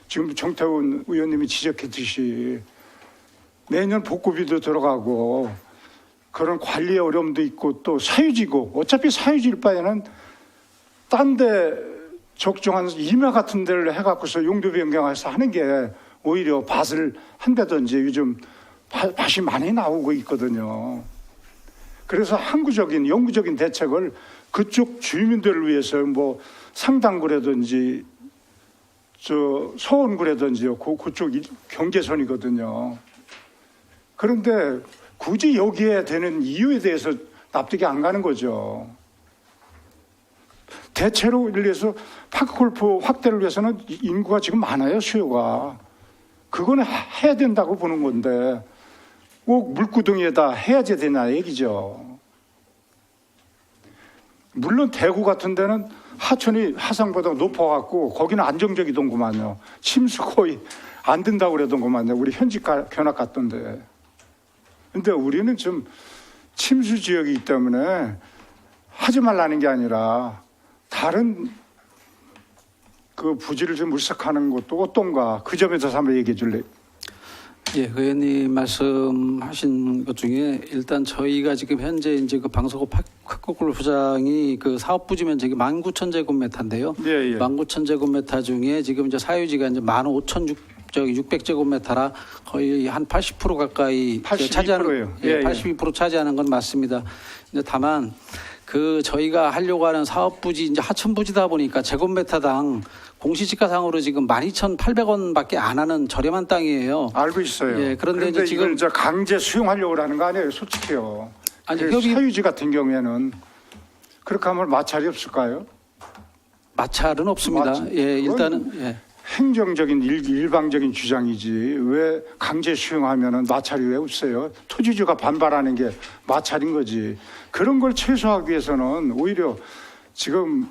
지금 정태훈 의원님이 지적했듯이 매년 복구비도 들어가고 그런 관리의 어려움도 있고 또 사유지고 어차피 사유지일 바에는 딴 데 적정한 임야 같은 데를 해갖고서 용도 변경해서 하는 게 오히려 밭을 한다든지 요즘 밭이 많이 나오고 있거든요. 그래서 항구적인 영구적인 대책을 그쪽 주민들을 위해서 뭐 상당구라든지 저 서원구라든지요. 그쪽 경계선이거든요. 그런데 굳이 여기에 되는 이유에 대해서 납득이 안 가는 거죠. 대체로 일해서 파크골프 확대를 위해서는 인구가 지금 많아요. 수요가. 그거는 해야 된다고 보는 건데 꼭 물구덩이에다 해야지 되냐 얘기죠. 물론 대구 같은 데는 하천이 하상보다 높아갖고 거기는 안정적이던구만요. 침수 거의 안 된다고 그러던구만요. 우리 현직 견학 갔던데. 근데 우리는 좀 침수 지역이기 때문에 하지 말라는 게 아니라 다른 그 부지를 좀 물색하는 것도 어떤가 그 점에 대해서 한번 얘기해 줄래요? 예, 의원님 말씀하신 것 중에 일단 저희가 지금 현재 이제 그 방서구 파크골프장이 그 사업 부지 면적이 19,000제곱미터인데요. 예, 예. 19,000제곱미터 중에 지금 이제 사유지가 이제 15,600제곱미터라 거의 한 80% 가까이 82%예요. 차지하는 예, 82% 차지하는 건 맞습니다. 근데 다만 저희가 하려고 하는 사업 부지 이제 하천 부지다 보니까 제곱미터당 공시지가상으로 지금 12,800원밖에 안 하는 저렴한 땅이에요. 알고 있어요. 예, 그런데 이제 지금 이걸 이제 강제 수용하려고 하는 거 아니에요, 솔직히요. 아니, 사유지 같은 경우에는 그렇게 하면 마찰이 없을까요? 마찰은 없습니다. 예, 일단은 예. 행정적인 일방적인 주장이지 왜 강제 수용하면은 마찰이 왜 없어요? 토지주가 반발하는 게 마찰인 거지. 그런 걸 최소화하기 위해서는 오히려 지금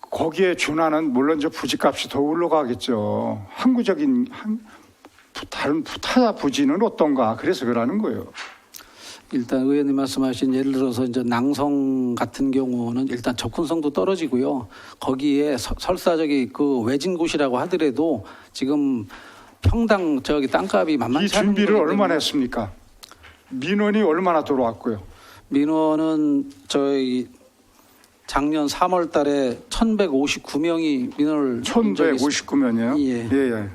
거기에 준하는 물론 저 부지값이 더 올라가겠죠. 항구적인 다른 타자 부지는 어떤가? 그래서 그러는 거예요. 일단 의원님 말씀하신 예를 들어서 이제 낭성 같은 경우는 일단 접근성도 떨어지고요. 거기에 설사 저기 그 외진 곳이라고 하더라도 지금 평당 저기 땅값이 만만치 이 않은 준비를 거기 얼마나 때문에 했습니까? 민원이 얼마나 들어왔고요? 민원은 저희 작년 3월 달에 1159명이 민원을 1159명이요? 예. 예.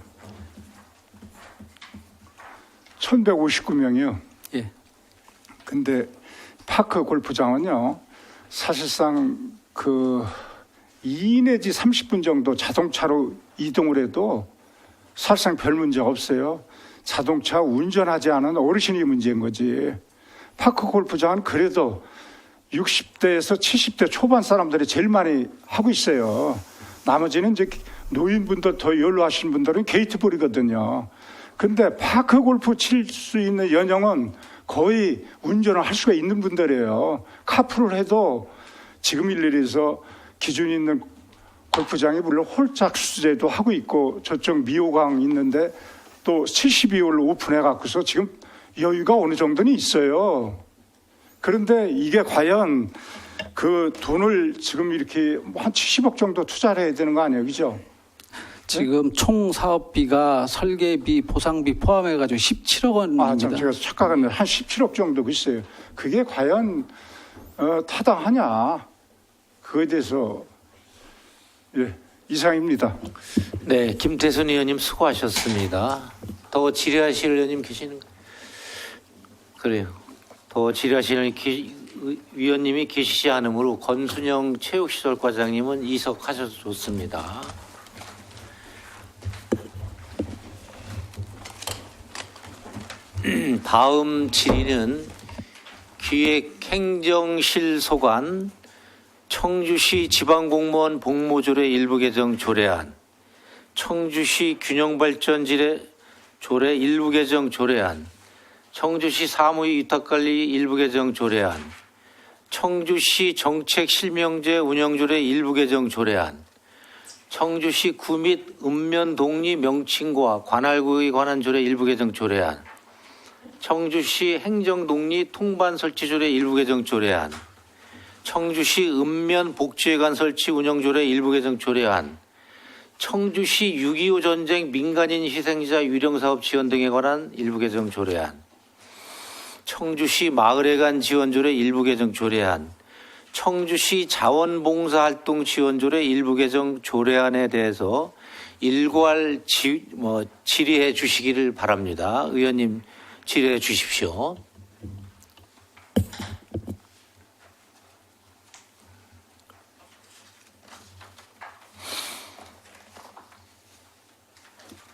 1159명이요? 예. 근데 파크 골프장은요, 사실상 그 2 내지 30분 정도 자동차로 이동을 해도 사실상 별 문제가 없어요. 자동차 운전하지 않은 어르신이 문제인 거지. 파크 골프장은 그래도 60대에서 70대 초반 사람들이 제일 많이 하고 있어요. 나머지는 이제 노인분들 더 연로하신 분들은 게이트볼이거든요. 근데 파크 골프 칠 수 있는 연령은 거의 운전을 할 수가 있는 분들이에요. 카풀을 해도 지금 일일이서 기준 있는 골프장이 물론 홀짝 수제도 하고 있고 저쪽 미호강 있는데 또 72홀 오픈해 갖고서 지금 여유가 어느 정도는 있어요. 그런데 이게 과연 그 돈을 지금 이렇게 한 70억 정도 투자를 해야 되는 거 아니에요, 그죠? 지금 총 사업비가 설계비, 보상비 포함해가지고 17억 원입니다. 아, 참 제가 착각했네. 한 17억 정도 있어요. 그게 과연 타당하냐? 그거에 대해서 이상입니다. 네, 김태순 의원님 수고하셨습니다. 더 질의하실 의원님 계시는가요? 그래요. 더 질의하실 위원님이 계시지 않으므로 권순영 체육시설과장님은 이석하셔서 좋습니다. 다음 질의는 기획행정실 소관 청주시 지방공무원 복무조례 일부 개정 조례안, 청주시 균형발전지대 조례 일부 개정 조례안, 청주시 사무위 위탁관리 일부 개정 조례안, 청주시 정책실명제 운영조례 일부 개정 조례안, 청주시 구 및 읍면 동리 명칭과 관할구에 관한 조례 일부 개정 조례안, 청주시 행정동리 통반 설치조례 일부 개정 조례안, 청주시 읍면 복지회관 설치 운영조례 일부 개정 조례안, 청주시 6.25 전쟁 민간인 희생자 유령사업 지원 등에 관한 일부 개정 조례안, 청주시 마을회관 지원조례 일부 개정 조례안, 청주시 자원봉사활동 지원조례 일부 개정 조례안에 대해서 일괄 질의해 주시기를 바랍니다. 의원님 질의해 주십시오.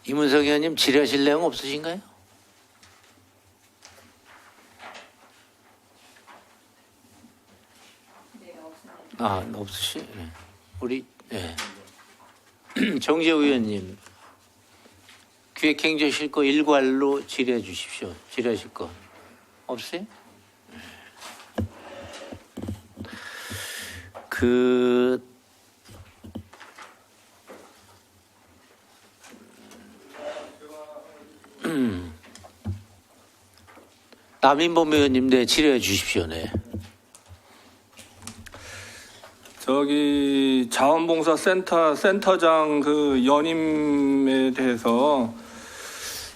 이문석 의원님 질의하실 내용 없으신가요? 아, 없으시? 네. 우리 정재우 의원님 기획행정실 거 일괄로 질의해 주십시오. 질의하실 거 없어요? 남인범 의원님 네 질의해 주십시오. 네. 저기 자원봉사 센터장 그 연임에 대해서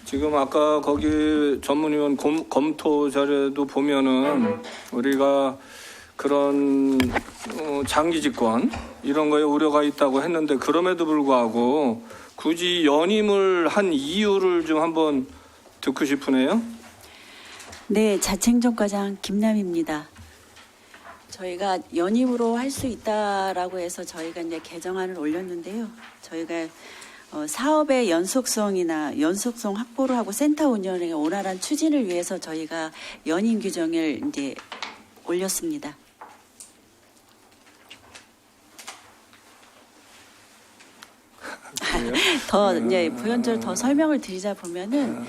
지금 아까 거기 전문위원 검토 자료도 보면은 우리가 그런 장기 집권 이런 거에 우려가 있다고 했는데 그럼에도 불구하고 굳이 연임을 한 이유를 좀 한번 듣고 싶으네요. 네, 자치행정과장 김남입니다. 저희가 연임으로 할 수 있다라고 해서 저희가 이제 개정안을 올렸는데요. 저희가 사업의 연속성 확보를 하고 센터 운영의 원활한 추진을 위해서 저희가 연임 규정을 이제 올렸습니다. 더 이제 부연적으로 더 설명을 드리자 보면은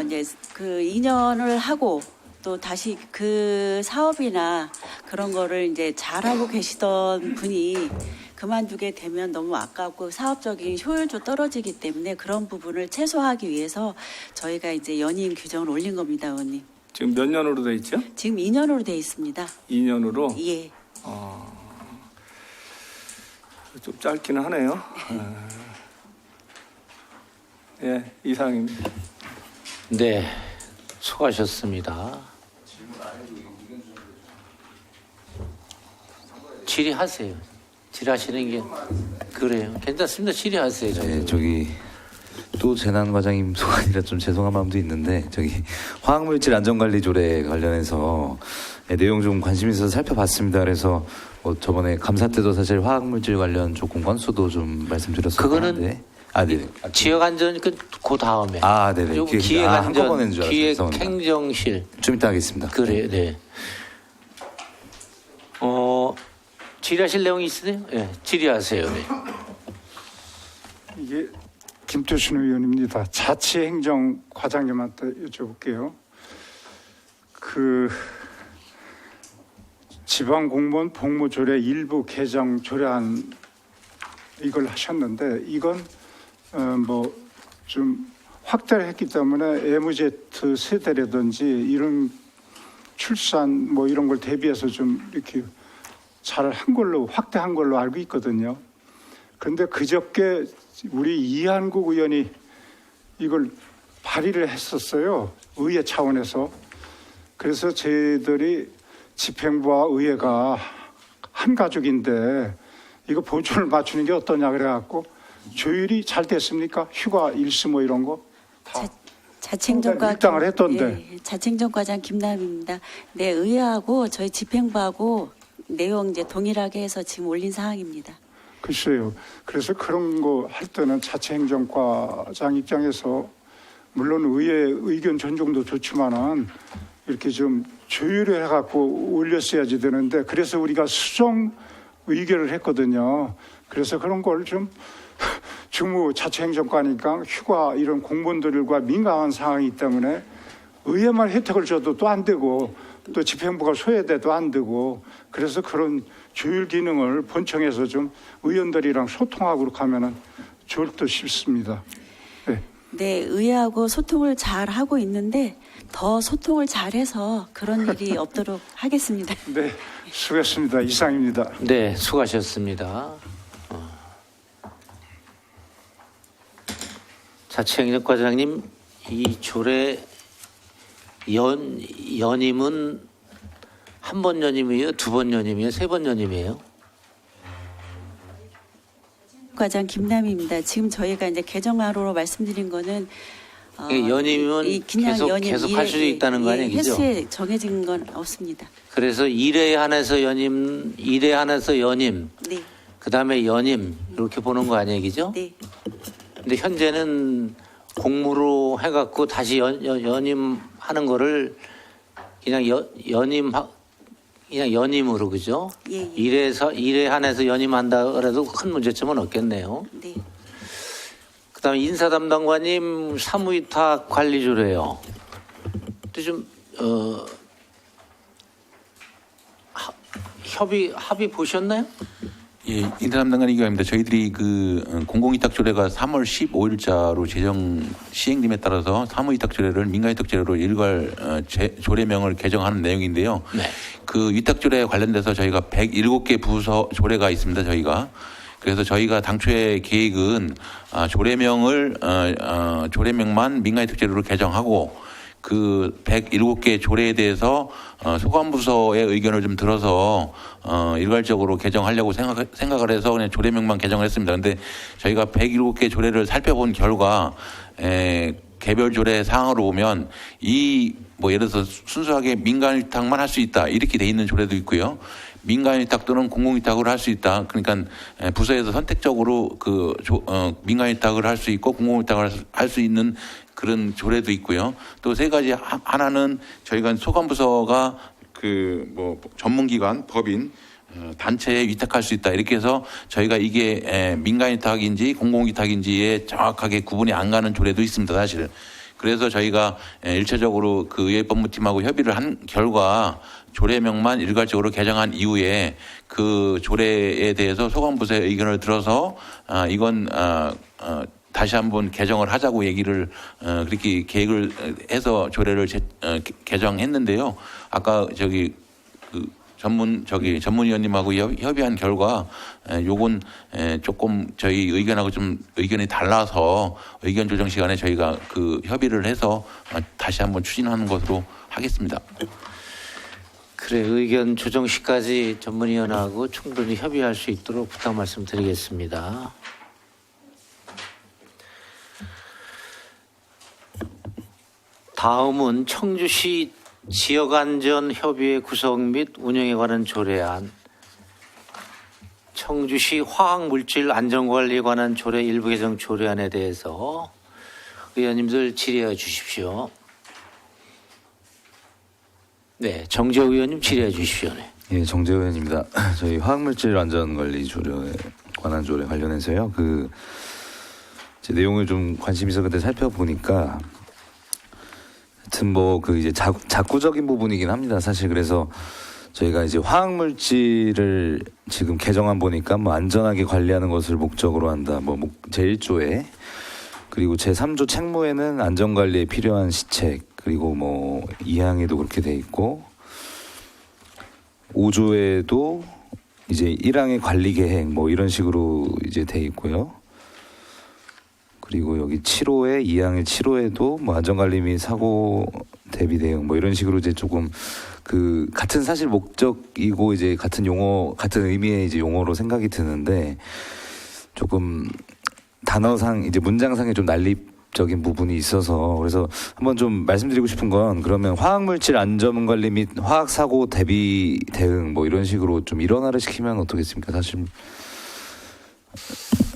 이제 그 2년을 하고 또 다시 그 사업이나 그런 거를 이제 잘하고 계시던 분이 그만두게 되면 너무 아깝고 사업적인 효율도 떨어지기 때문에 그런 부분을 최소화하기 위해서 저희가 이제 연임 규정을 올린 겁니다, 의원님. 지금 몇 년으로 돼 있죠? 지금 2년으로 돼 있습니다. 2년으로. 예. 좀 짧기는 하네요. 예, 이상입니다. 네, 수고하셨습니다. 질의하세요. 질의하시는 게 그래요. 괜찮습니다. 질의하세요. 네, 저기 또 재난과장님 소관이라 좀 죄송한 마음도 있는데 저기 화학물질 안전관리조례 관련해서 내용 좀 관심 있어서 살펴봤습니다. 그래서 뭐 저번에 감사 때도 사실 화학물질 관련 조건 건수도 좀 말씀드렸었는데 네. 지역 안전 그 다음에. 네네. 요 기획 안전, 한꺼번에는 줄 알았어요. 죄송합니다. 기획행정실. 좀 이따 하겠습니다. 그래요. 네. 질의하실 내용이 있으세요? 네, 질의하세요. 네. 이게 김태순 의원입니다. 자치행정 과장님한테 여쭤볼게요. 그 지방공무원 복무조례 일부 개정 조례안 이걸 하셨는데 이건 뭐 좀 확대를 했기 때문에 애무제트 세대라든지 이런 출산 뭐 이런 걸 대비해서 좀 이렇게 잘 한 걸로 확대한 걸로 알고 있거든요. 그런데 그저께 우리 이한국 의원이 이걸 발의를 했었어요. 의회 차원에서. 그래서 저희들이 집행부와 의회가 한 가족인데 이거 보조를 맞추는 게 어떠냐 그래갖고 조율이 잘 됐습니까? 휴가 일수 뭐 이런 거? 자치행정과 일당을 했던데. 예, 자치행정과장 김남입니다. 네, 의회하고 저희 집행부하고 내용 이제 동일하게 해서 지금 올린 사항입니다. 글쎄요. 그래서 그런 거 할 때는 자치행정과장 입장에서 물론 의회 의견 존중도 좋지만은 이렇게 좀 조율을 해갖고 올렸어야지 되는데 그래서 우리가 수정 의결을 했거든요. 그래서 그런 걸 좀 주무 자치행정과니까 휴가 이런 공무원들과 민감한 상황이기 때문에 의회만 혜택을 줘도 또 안 되고 또 집행부가 소외돼도 안 되고 그래서 그런 조율 기능을 본청에서 좀 의원들이랑 소통하고 그렇게 하면은 좋을 듯 싶습니다. 네. 네, 의회하고 소통을 잘 하고 있는데 더 소통을 잘해서 그런 일이 없도록 하겠습니다. 네, 수고했습니다. 이상입니다. 네, 수고하셨습니다. 자치행정과장님, 이 조례 연임은 한 번 연임이에요, 두 번 연임이에요, 세 번 연임이에요? 과장 김남희입니다. 지금 저희가 이제 개정안으로 말씀드린 거는 연임은 계속 할 수 있다는 거 아니죠? 횟수에 정해진 건 없습니다. 그래서 1회 한해서 연임, 1회 한해서 연임, 네. 그 다음에 연임 이렇게 보는 거 아니에요, 그죠? 네. 근데 현재는 공무로 해갖고 다시 연임하는 거를 그냥 그냥 연임으로 그죠? 예. 1회 한해서 연임한다 그래도 큰 문제점은 없겠네요. 네. 그다음에 인사담당관님 사무위탁 관리조례요. 또 좀 합의 보셨나요? 예, 인사담당관 이기화입니다. 저희들이 그 공공위탁조례가 3월 15일자로 제정 시행됨에 따라서 사무위탁조례를 민간위탁조례로 일괄 조례명을 개정하는 내용인데요. 네. 그 위탁조례에 관련돼서 저희가 107개 부서 조례가 있습니다. 저희가. 그래서 저희가 당초의 계획은 조례명만 민간위탁조례로 개정하고 그 107개 조례에 대해서 소관부서의 의견을 좀 들어서 일괄적으로 개정하려고 생각을 해서 그냥 조례명만 개정을 했습니다. 그런데 저희가 107개 조례를 살펴본 결과 개별 조례 사항으로 보면 뭐 예를 들어서 순수하게 민간위탁만 할 수 있다 이렇게 돼 있는 조례도 있고요. 민간위탁 또는 공공위탁을 할 수 있다. 그러니까 부서에서 선택적으로 민간위탁을 할 수 있고 공공위탁을 할 수 있는 그런 조례도 있고요. 또 세 가지 하나는 저희가 소관부서가 뭐 전문기관, 법인, 단체에 위탁할 수 있다. 이렇게 해서 저희가 이게 민간위탁인지 공공위탁인지에 정확하게 구분이 안 가는 조례도 있습니다. 사실은. 그래서 저희가 일차적으로 그 의회법무팀하고 협의를 한 결과 조례명만 일괄적으로 개정한 이후에 그 조례에 대해서 소관부서의 의견을 들어서 이건 다시 한번 개정을 하자고 얘기를 그렇게 계획을 해서 조례를 개정했는데요. 아까 전문위원님하고 협의한 결과 요건 조금 저희 의견하고 좀 의견이 달라서 의견 조정 시간에 저희가 그 협의를 해서 다시 한번 추진하는 것으로 하겠습니다. 그래, 의견 조정 시까지 전문위원하고 충분히 협의할 수 있도록 부탁 말씀드리겠습니다. 다음은 청주시 지역안전협의회 구성 및 운영에 관한 조례안, 청주시 화학물질 안전관리에 관한 조례 일부 개정 조례안에 대해서 의원님들 질의해 주십시오. 네, 정재호 의원님 질의해 주십시오. 네. 예, 정재호 의원입니다. 저희 화학물질 안전관리 조례에 관한 조례 관련해서요. 제 내용을 좀 관심 있어 근데 살펴보니까 하여튼 이제 자꾸적인 부분이긴 합니다. 사실 그래서 저희가 이제 화학물질을 지금 개정안 보니까 안전하게 관리하는 것을 목적으로 한다. 제1조에 그리고 제3조 책무에는 안전관리에 필요한 시책 그리고 2항에도 그렇게 돼 있고 5조에도 이제 1항의 관리 계획 이런 식으로 이제 돼 있고요. 그리고 여기 7호에 2항의 7호에도 안전관리 및 사고 대비 대응 이런 식으로 이제 조금 같은 사실 목적이고 이제 같은 용어 같은 의미의 이제 용어로 생각이 드는데 조금 단어상 이제 문장상에 좀 난립적인 부분이 있어서 그래서 한번 좀 말씀드리고 싶은 건 그러면 화학물질 안전관리 및 화학사고 대비 대응 이런 식으로 좀 일원화를 시키면 어떻겠습니까? 사실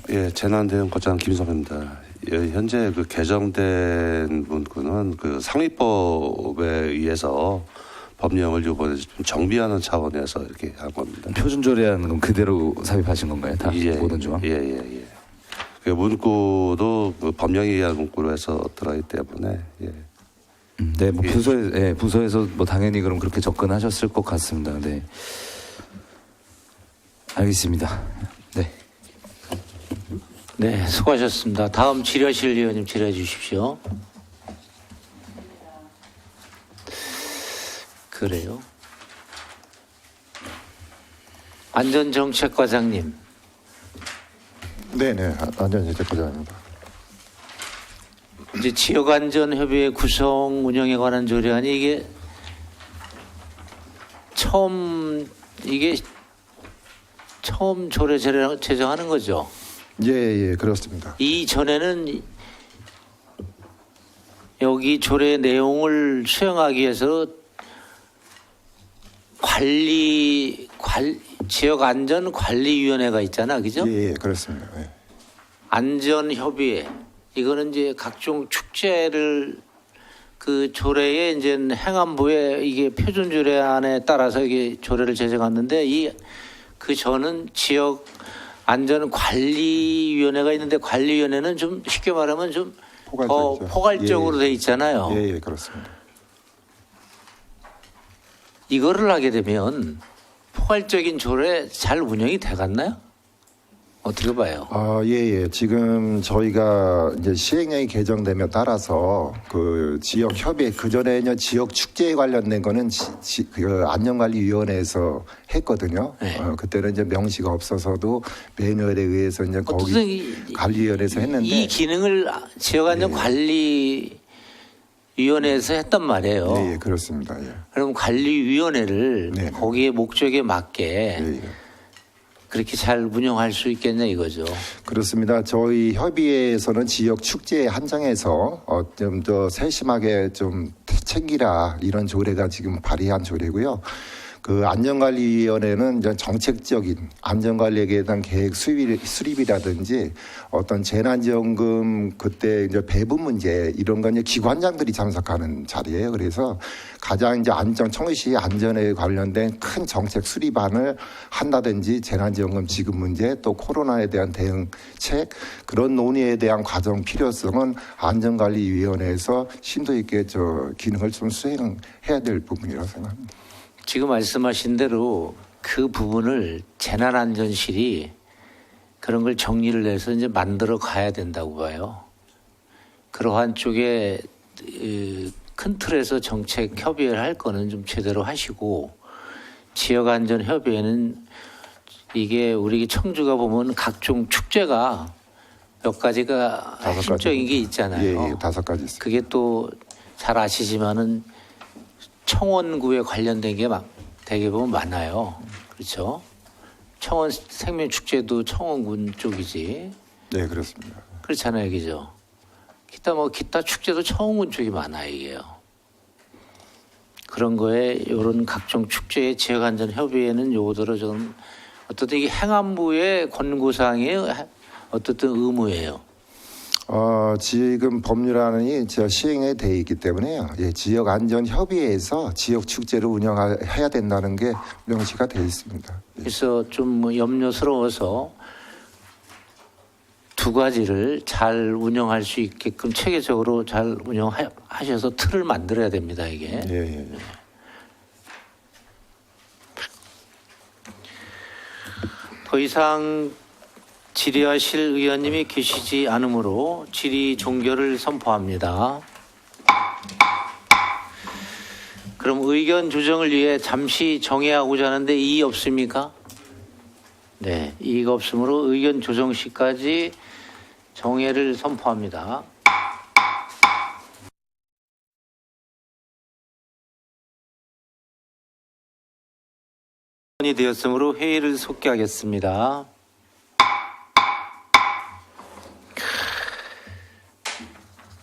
예, 재난대응과장 김성입니다. 예, 현재 개정된 문구는 상위법에 의해서 법령을 이번에 좀 정비하는 차원에서 이렇게 한 겁니다. 표준 조례안 그대로 삽입하신 건가요? 다 모든 조항? 예. 그 문구도 법령에 의한 문구로 해서 들어있기 때문에 예. 네, 부서에서 당연히 그럼 그렇게 접근하셨을 것 같습니다. 네, 알겠습니다. 네. 네, 수고하셨습니다. 다음 질의하실 의원님 질의해 주십시오. 그래요. 안전정책과장님. 네네, 안전정책과장입니다. 이제 지역안전협의회 구성 운영에 관한 조례안이 이게 처음 조례 제정하는 거죠? 예, 그렇습니다. 이전에는 여기 조례 내용을 수행하기 위해서 지역안전관리위원회가 있잖아, 그죠? 예, 그렇습니다. 예. 안전협의회, 이거는 이제 각종 축제를 조례에 이제 행안부에 이게 표준 조례안에 따라서 이게 조례를 제정하는데 저는 지역 안전관리위원회가 있는데 관리위원회는 좀 쉽게 말하면 좀 더 포괄적으로 돼 있잖아요. 예, 그렇습니다. 이거를 하게 되면 포괄적인 조례 잘 운영이 돼갔나요? 어떻게 봐요? 예. 지금 저희가 이제 시행령이 개정됨에 따라서 지역 협의 그전에 지역 축제에 관련된 거는 안전관리위원회에서 했거든요. 네. 그때는 이제 명시가 없어서도 매뉴얼에 의해서 이제 거기 관리위원회에서 했는데 이 기능을 지역안전관리위원회에서 했단 말이에요. 예, 그렇습니다. 예. 그럼 관리위원회를 거기에 목적에 맞게 그렇게 잘 운영할 수 있겠냐 이거죠. 그렇습니다. 저희 협의회에서는 지역 축제에 한정해서 좀 더 세심하게 좀 챙기라 이런 조례가 지금 발의한 조례고요. 안전관리위원회는 이제 정책적인 안전관리에 대한 계획 수립이라든지 어떤 재난지원금 그때 이제 배분 문제 이런 건 이제 기관장들이 참석하는 자리예요. 그래서 가장 이제 청주시 안전에 관련된 큰 정책 수립안을 한다든지 재난지원금 지급 문제 또 코로나에 대한 대응책 그런 논의에 대한 과정 필요성은 안전관리위원회에서 심도 있게 기능을 좀 수행해야 될 부분이라고 생각합니다. 지금 말씀하신 대로 그 부분을 재난안전실이 그런 걸 정리를 해서 이제 만들어 가야 된다고 봐요. 그러한 쪽에 큰 틀에서 정책 협의를 할 거는 좀 제대로 하시고, 지역안전협의회는 이게 우리 청주가 보면 각종 축제가 몇 가지가 핵심적인 게 있잖아요. 예, 5가지 있습니다. 그게 또 잘 아시지만은 청원구에 관련된 게 되게 보면 많아요. 그렇죠? 청원 생명축제도 청원군 쪽이지. 네, 그렇습니다. 그렇잖아요, 그죠? 기타 축제도 청원군 쪽이 많아요, 이게요. 그런 거에 이런 각종 축제의 지역안전협의회는 요거대로 좀 어떻든 이게 행안부의 권고사항이에요, 어떻든 의무예요. 지금 법률안이 시행에 돼 있기 때문에요. 예, 지역안전협의회에서 지역 축제를 운영해야 된다는 게 명시가 돼 있습니다. 그래서 좀 염려스러워서 두 가지를 잘 운영할 수 있게끔 체계적으로 잘 운영하셔서 틀을 만들어야 됩니다, 이게. 예. 더 이상 질의하실 의원님이 계시지 않으므로 질의 종결을 선포합니다. 그럼 의견 조정을 위해 잠시 정회하고자 하는데 이의 없습니까? 네, 이의가 없으므로 의견 조정 시까지 정회를 선포합니다. 이 되었으므로 회의를 속개하겠습니다.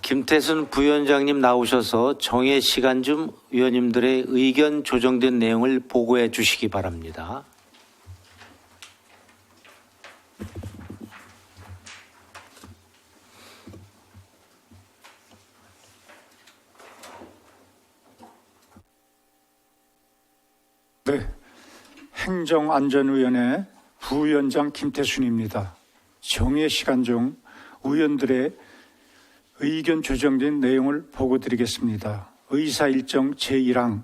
김태순 부위원장님 나오셔서 정회 시간 중 위원님들의 의견 조정된 내용을 보고해 주시기 바랍니다. 네, 행정안전위원회 부위원장 김태순입니다. 정회 시간 중 의원들의 의견 조정된 내용을 보고드리겠습니다. 의사일정 제1항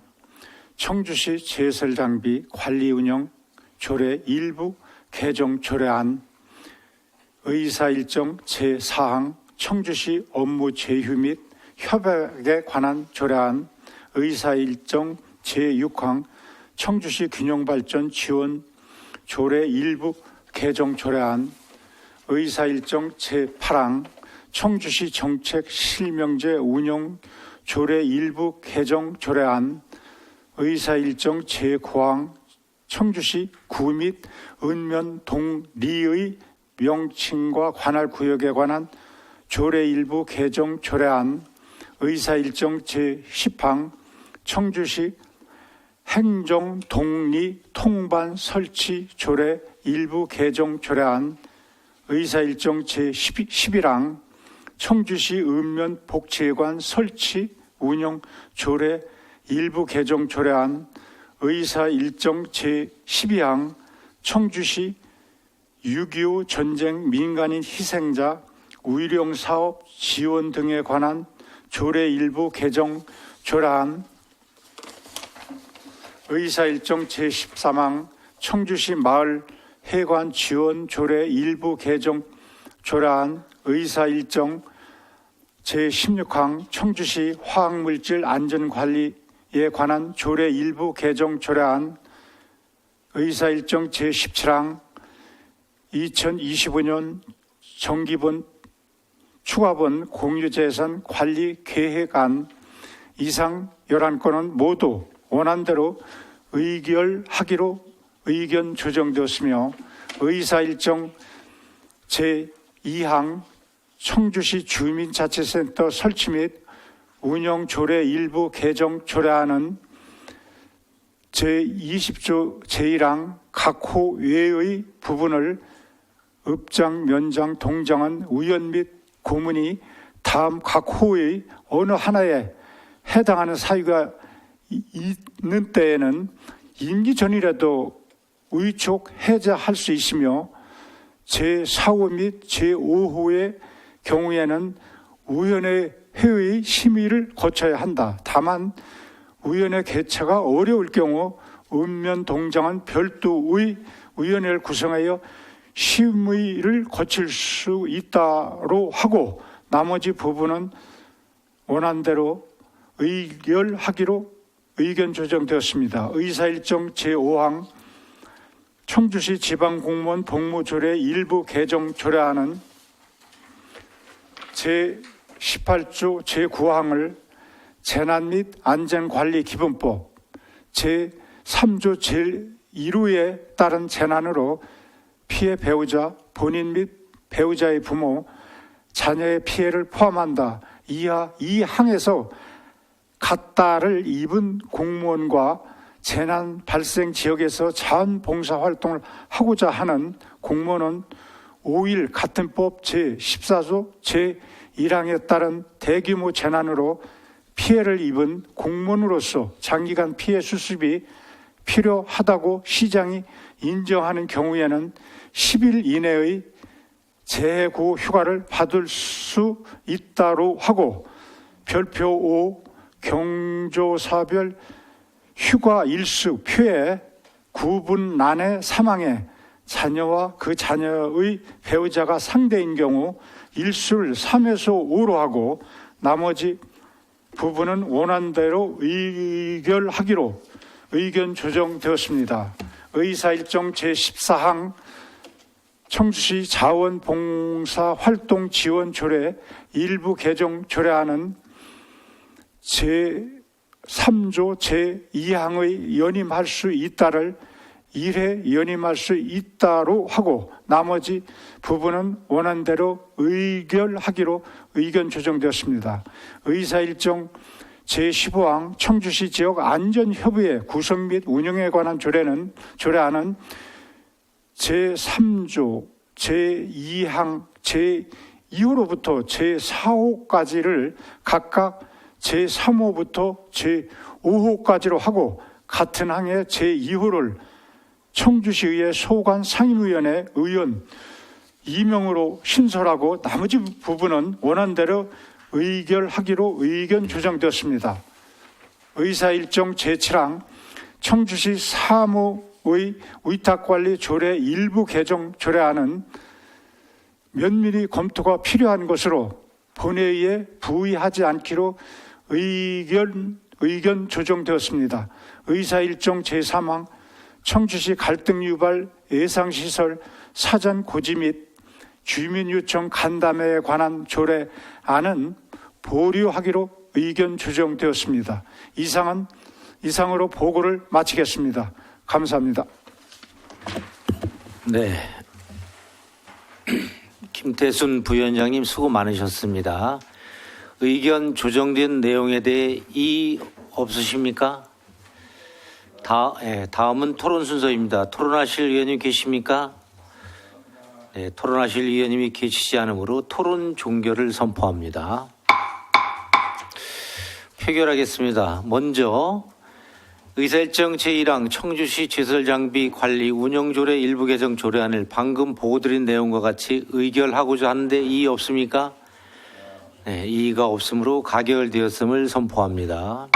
청주시 제설장비 관리운영 조례 일부 개정 조례안, 의사일정 제4항 청주시 업무 제휴 및 협약에 관한 조례안, 의사일정 제6항 청주시 균형발전 지원 조례 일부 개정 조례안, 의사일정 제8항 청주시 정책 실명제 운영 조례 일부 개정 조례안, 의사일정 제9항 청주시 구 및 읍면 동리의 명칭과 관할 구역에 관한 조례 일부 개정 조례안, 의사일정 제10항 청주시 행정 동리 통반 설치 조례 일부 개정 조례안, 의사일정 제11항 청주시 읍면 복지회관 설치 운영 조례 일부 개정 조례안, 의사일정 제12항 청주시 6.25 전쟁 민간인 희생자 의료사업 지원 등에 관한 조례 일부 개정 조례안, 의사일정 제13항 청주시 마을 해관 지원 조례 일부 개정 조례안, 의사일정 제16항 청주시 화학물질 안전관리에 관한 조례 일부 개정 조례안, 의사일정 제17항 2025년 정기분 추가분 공유재산 관리 계획안 이상 11건은 모두 원안대로 의결하기로 의견 조정되었으며, 의사일정 제2항 청주시 주민자치센터 설치 및 운영 조례 일부 개정 조례안은 제20조 제1항 각 호 외의 부분을 읍장, 면장, 동장은 의원 및 고문이 다음 각 호의 어느 하나에 해당하는 사유가 있는 때에는 임기 전이라도 의촉 해제할 수 있으며, 제4호 및 제5호의 경우에는 위원회 회의 심의를 거쳐야 한다. 다만 위원회 개최가 어려울 경우 읍면 동장은 별도의 위원회를 구성하여 심의를 거칠 수 있다로 하고 나머지 부분은 원안대로 의결하기로 의견 조정되었습니다. 의사일정 제5항 청주시 지방공무원 복무조례 일부 개정 조례안은 제18조 제9항을 재난 및 안전관리기본법 제3조 제1호에 따른 재난으로 피해 배우자, 본인 및 배우자의 부모, 자녀의 피해를 포함한다. 이하 이 항에서 갓달을 입은 공무원과 재난 발생 지역에서 자원봉사 활동을 하고자 하는 공무원은 5일 같은 법 제14조 제1항에 따른 대규모 재난으로 피해를 입은 공무원으로서 장기간 피해 수습이 필요하다고 시장이 인정하는 경우에는 10일 이내의 재해구 휴가를 받을 수 있다로 하고 별표 5 경조사별 휴가 일수 표에 구분 난해 사망에 자녀와 그 자녀의 배우자가 상대인 경우 일수를 3에서 5로 하고 나머지 부분은 원안대로 의결하기로 의견 조정되었습니다. 의사일정 제14항 청주시 자원봉사활동 지원 조례 일부 개정 조례안은 제3조 제2항의 연임할 수 있다를 1회 연임할 수 있다로 하고 나머지 부분은 원안대로 의결하기로 의견 조정되었습니다. 의사일정 제15항 청주시 지역 안전협의회 구성 및 운영에 관한 조례안은 제3조 제2항 제2호로부터 제4호까지를 각각 제3호부터 제5호까지로 하고 같은 항의 제2호를 청주시의회 소관 상임위원회 의원 2명으로 신설하고 나머지 부분은 원안대로 의결하기로 의견 조정되었습니다. 의사일정 제7항 청주시 사무의 위탁관리 조례 일부 개정 조례안은 면밀히 검토가 필요한 것으로 본회의에 부의하지 않기로 의견 조정되었습니다. 의사일정 제3항 청주시 갈등 유발 예상시설 사전 고지 및 주민 요청 간담회에 관한 조례안은 보류하기로 의견 조정되었습니다. 이상으로 보고를 마치겠습니다. 감사합니다. 네. 김태순 부위원장님 수고 많으셨습니다. 의견 조정된 내용에 대해 이의 없으십니까? 다음은 토론 순서입니다. 토론하실 의원님 계십니까? 네, 토론하실 의원님이 계시지 않으므로 토론 종결을 선포합니다. 표결하겠습니다. 먼저 의사일정 제1항 청주시 제설장비 관리 운영조례 일부 개정 조례안을 방금 보고드린 내용과 같이 의결하고자 하는데 이의 없습니까? 네, 이의가 없으므로 가결되었음을 선포합니다.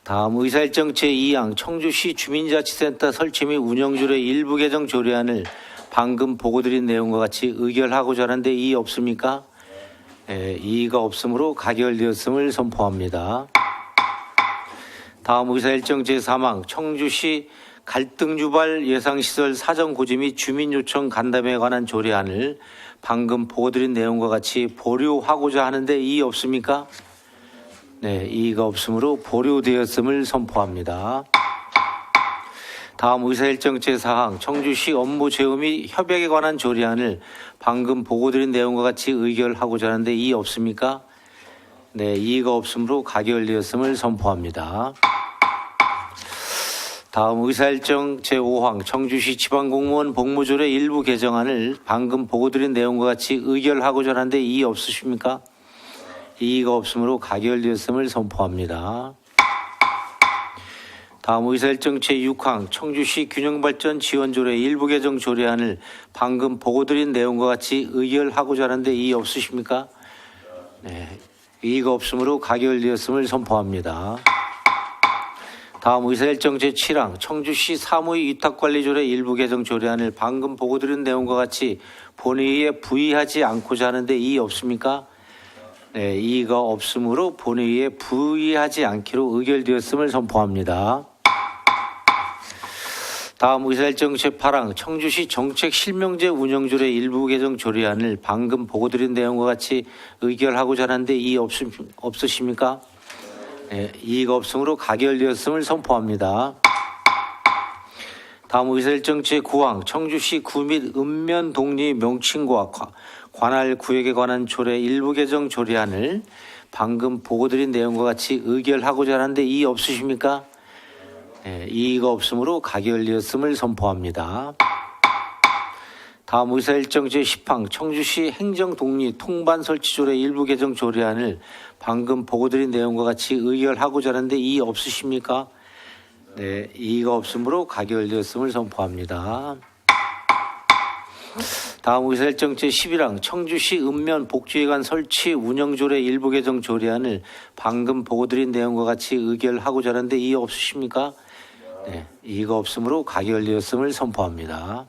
다음 의사일정 제2항 청주시 주민자치센터 설치 및 운영조례 일부 개정 조례안을 방금 보고드린 내용과 같이 의결하고자 하는데 이의 없습니까? 네, 이의가 없으므로 가결되었음을 선포합니다. 다음 의사일정 제3항 청주시 갈등유발 예상시설 사전고지 및 주민요청 간담회에 관한 조례안을 방금 보고드린 내용과 같이 보류하고자 하는데 이의 없습니까? 네, 이의가 없으므로 보류되었음을 선포합니다. 다음 의사일정 제4항 청주시 업무 제휴 및 협약에 관한 조례안을 방금 보고드린 내용과 같이 의결하고자 하는데 이의 없습니까? 네, 이의가 없으므로 가결되었음을 선포합니다. 다음 의사일정 제5항 청주시 지방공무원 복무조례 일부 개정안을 방금 보고드린 내용과 같이 의결하고자 하는데 이의 없으십니까? 이의가 없으므로 가결되었음을 선포합니다. 다음 의사일정 제6항 청주시 균형발전 지원조례 일부 개정 조례안을 방금 보고드린 내용과 같이 의결하고자 하는데 이의 없으십니까? 네, 이의가 없으므로 가결되었음을 선포합니다. 다음 의사일정 제7항 청주시 사무의 위탁관리조례 일부 개정 조례안을 방금 보고드린 내용과 같이 본회의에 부의하지 않고자 하는데 이의 없습니까? 네, 이의가 없으므로 본회의에 부의하지 않기로 의결되었음을 선포합니다. 다음 의사일정 제8항 청주시 정책실명제 운영조례 일부 개정 조례안을 방금 보고드린 내용과 같이 의결하고자 하는데 이의 없으십니까? 네, 이의가 없으므로 가결되었음을 선포합니다. 다음 의사일정 제9항 청주시 구 및 읍면 동리 명칭과 관할 구역에 관한 조례 일부 개정 조례안을 방금 보고드린 내용과 같이 의결하고자 하는데 이의 없으십니까? 네, 이의가 없으므로 가결되었음을 선포합니다. 다음 의사일정 제10항 청주시 행정독립 통반 설치조례 일부 개정 조례안을 방금 보고드린 내용과 같이 의결하고자 하는데 이의 없으십니까? 네, 이의가 없으므로 가결되었음을 선포합니다. 다음 의사일정 제11항 청주시 읍면 복지회관 설치 운영조례 일부 개정 조례안을 방금 보고드린 내용과 같이 의결하고자 하는데 이의 없으십니까? 네, 이의가 없으므로 가결되었음을 선포합니다.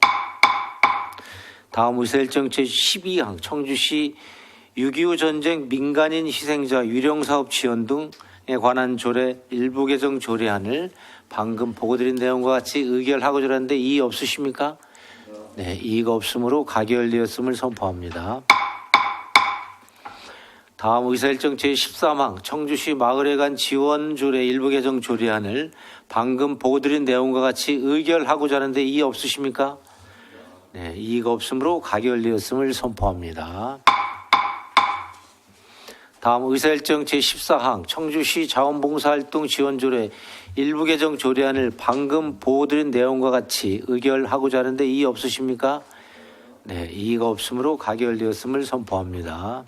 다음 의사일정 제12항 청주시 6.25 전쟁 민간인 희생자 유령사업 지원 등에 관한 조례 일부 개정 조례안을 방금 보고드린 내용과 같이 의결하고자 하는데 이의 없으십니까? 네, 이의가 없으므로 가결되었음을 선포합니다. 다음 의사일정 제13항 청주시 마을회관 지원조례 일부 개정 조례안을 방금 보고드린 내용과 같이 의결하고자 하는데 이의 없으십니까? 네, 이의가 없으므로 가결되었음을 선포합니다. 다음 의사일정 제14항 청주시 자원봉사활동 지원조례 일부 개정 조례안을 방금 보고드린 내용과 같이 의결하고자 하는데 이의 없으십니까? 네, 이의가 없으므로 가결되었음을 선포합니다.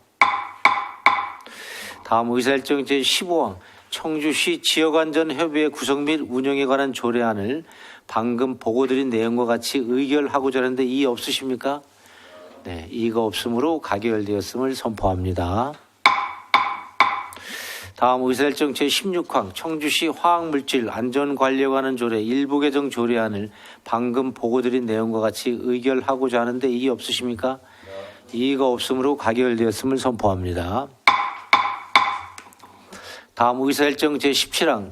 다음 의사일정 제15항 청주시 지역안전협의회 구성 및 운영에 관한 조례안을 방금 보고드린 내용과 같이 의결하고자 하는데 이의 없으십니까? 네, 이의가 없으므로 가결되었음을 선포합니다. 다음 의사일정 제16항 청주시 화학물질 안전관리에 관한 조례 일부 개정 조례안을 방금 보고드린 내용과 같이 의결하고자 하는데 이의 없으십니까? 이의가 없으므로 가결되었음을 선포합니다. 다음 의사일정 제17항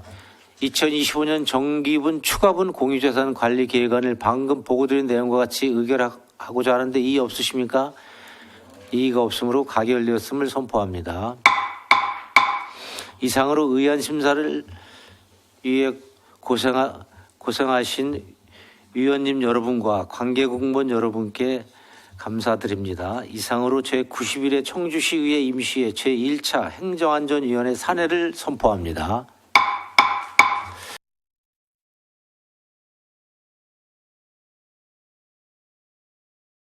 2025년 정기분 추가분 공유재산 관리 계획안을 방금 보고드린 내용과 같이 의결하고자 하는데 이의 없으십니까? 이의가 없으므로 가결되었음을 선포합니다. 이상으로 의안 심사를 위해 고생하신 위원님 여러분과 관계공무원 여러분께 감사드립니다. 이상으로 제91회 청주시의회 임시회 제1차 행정안전위원회 산회를 선포합니다.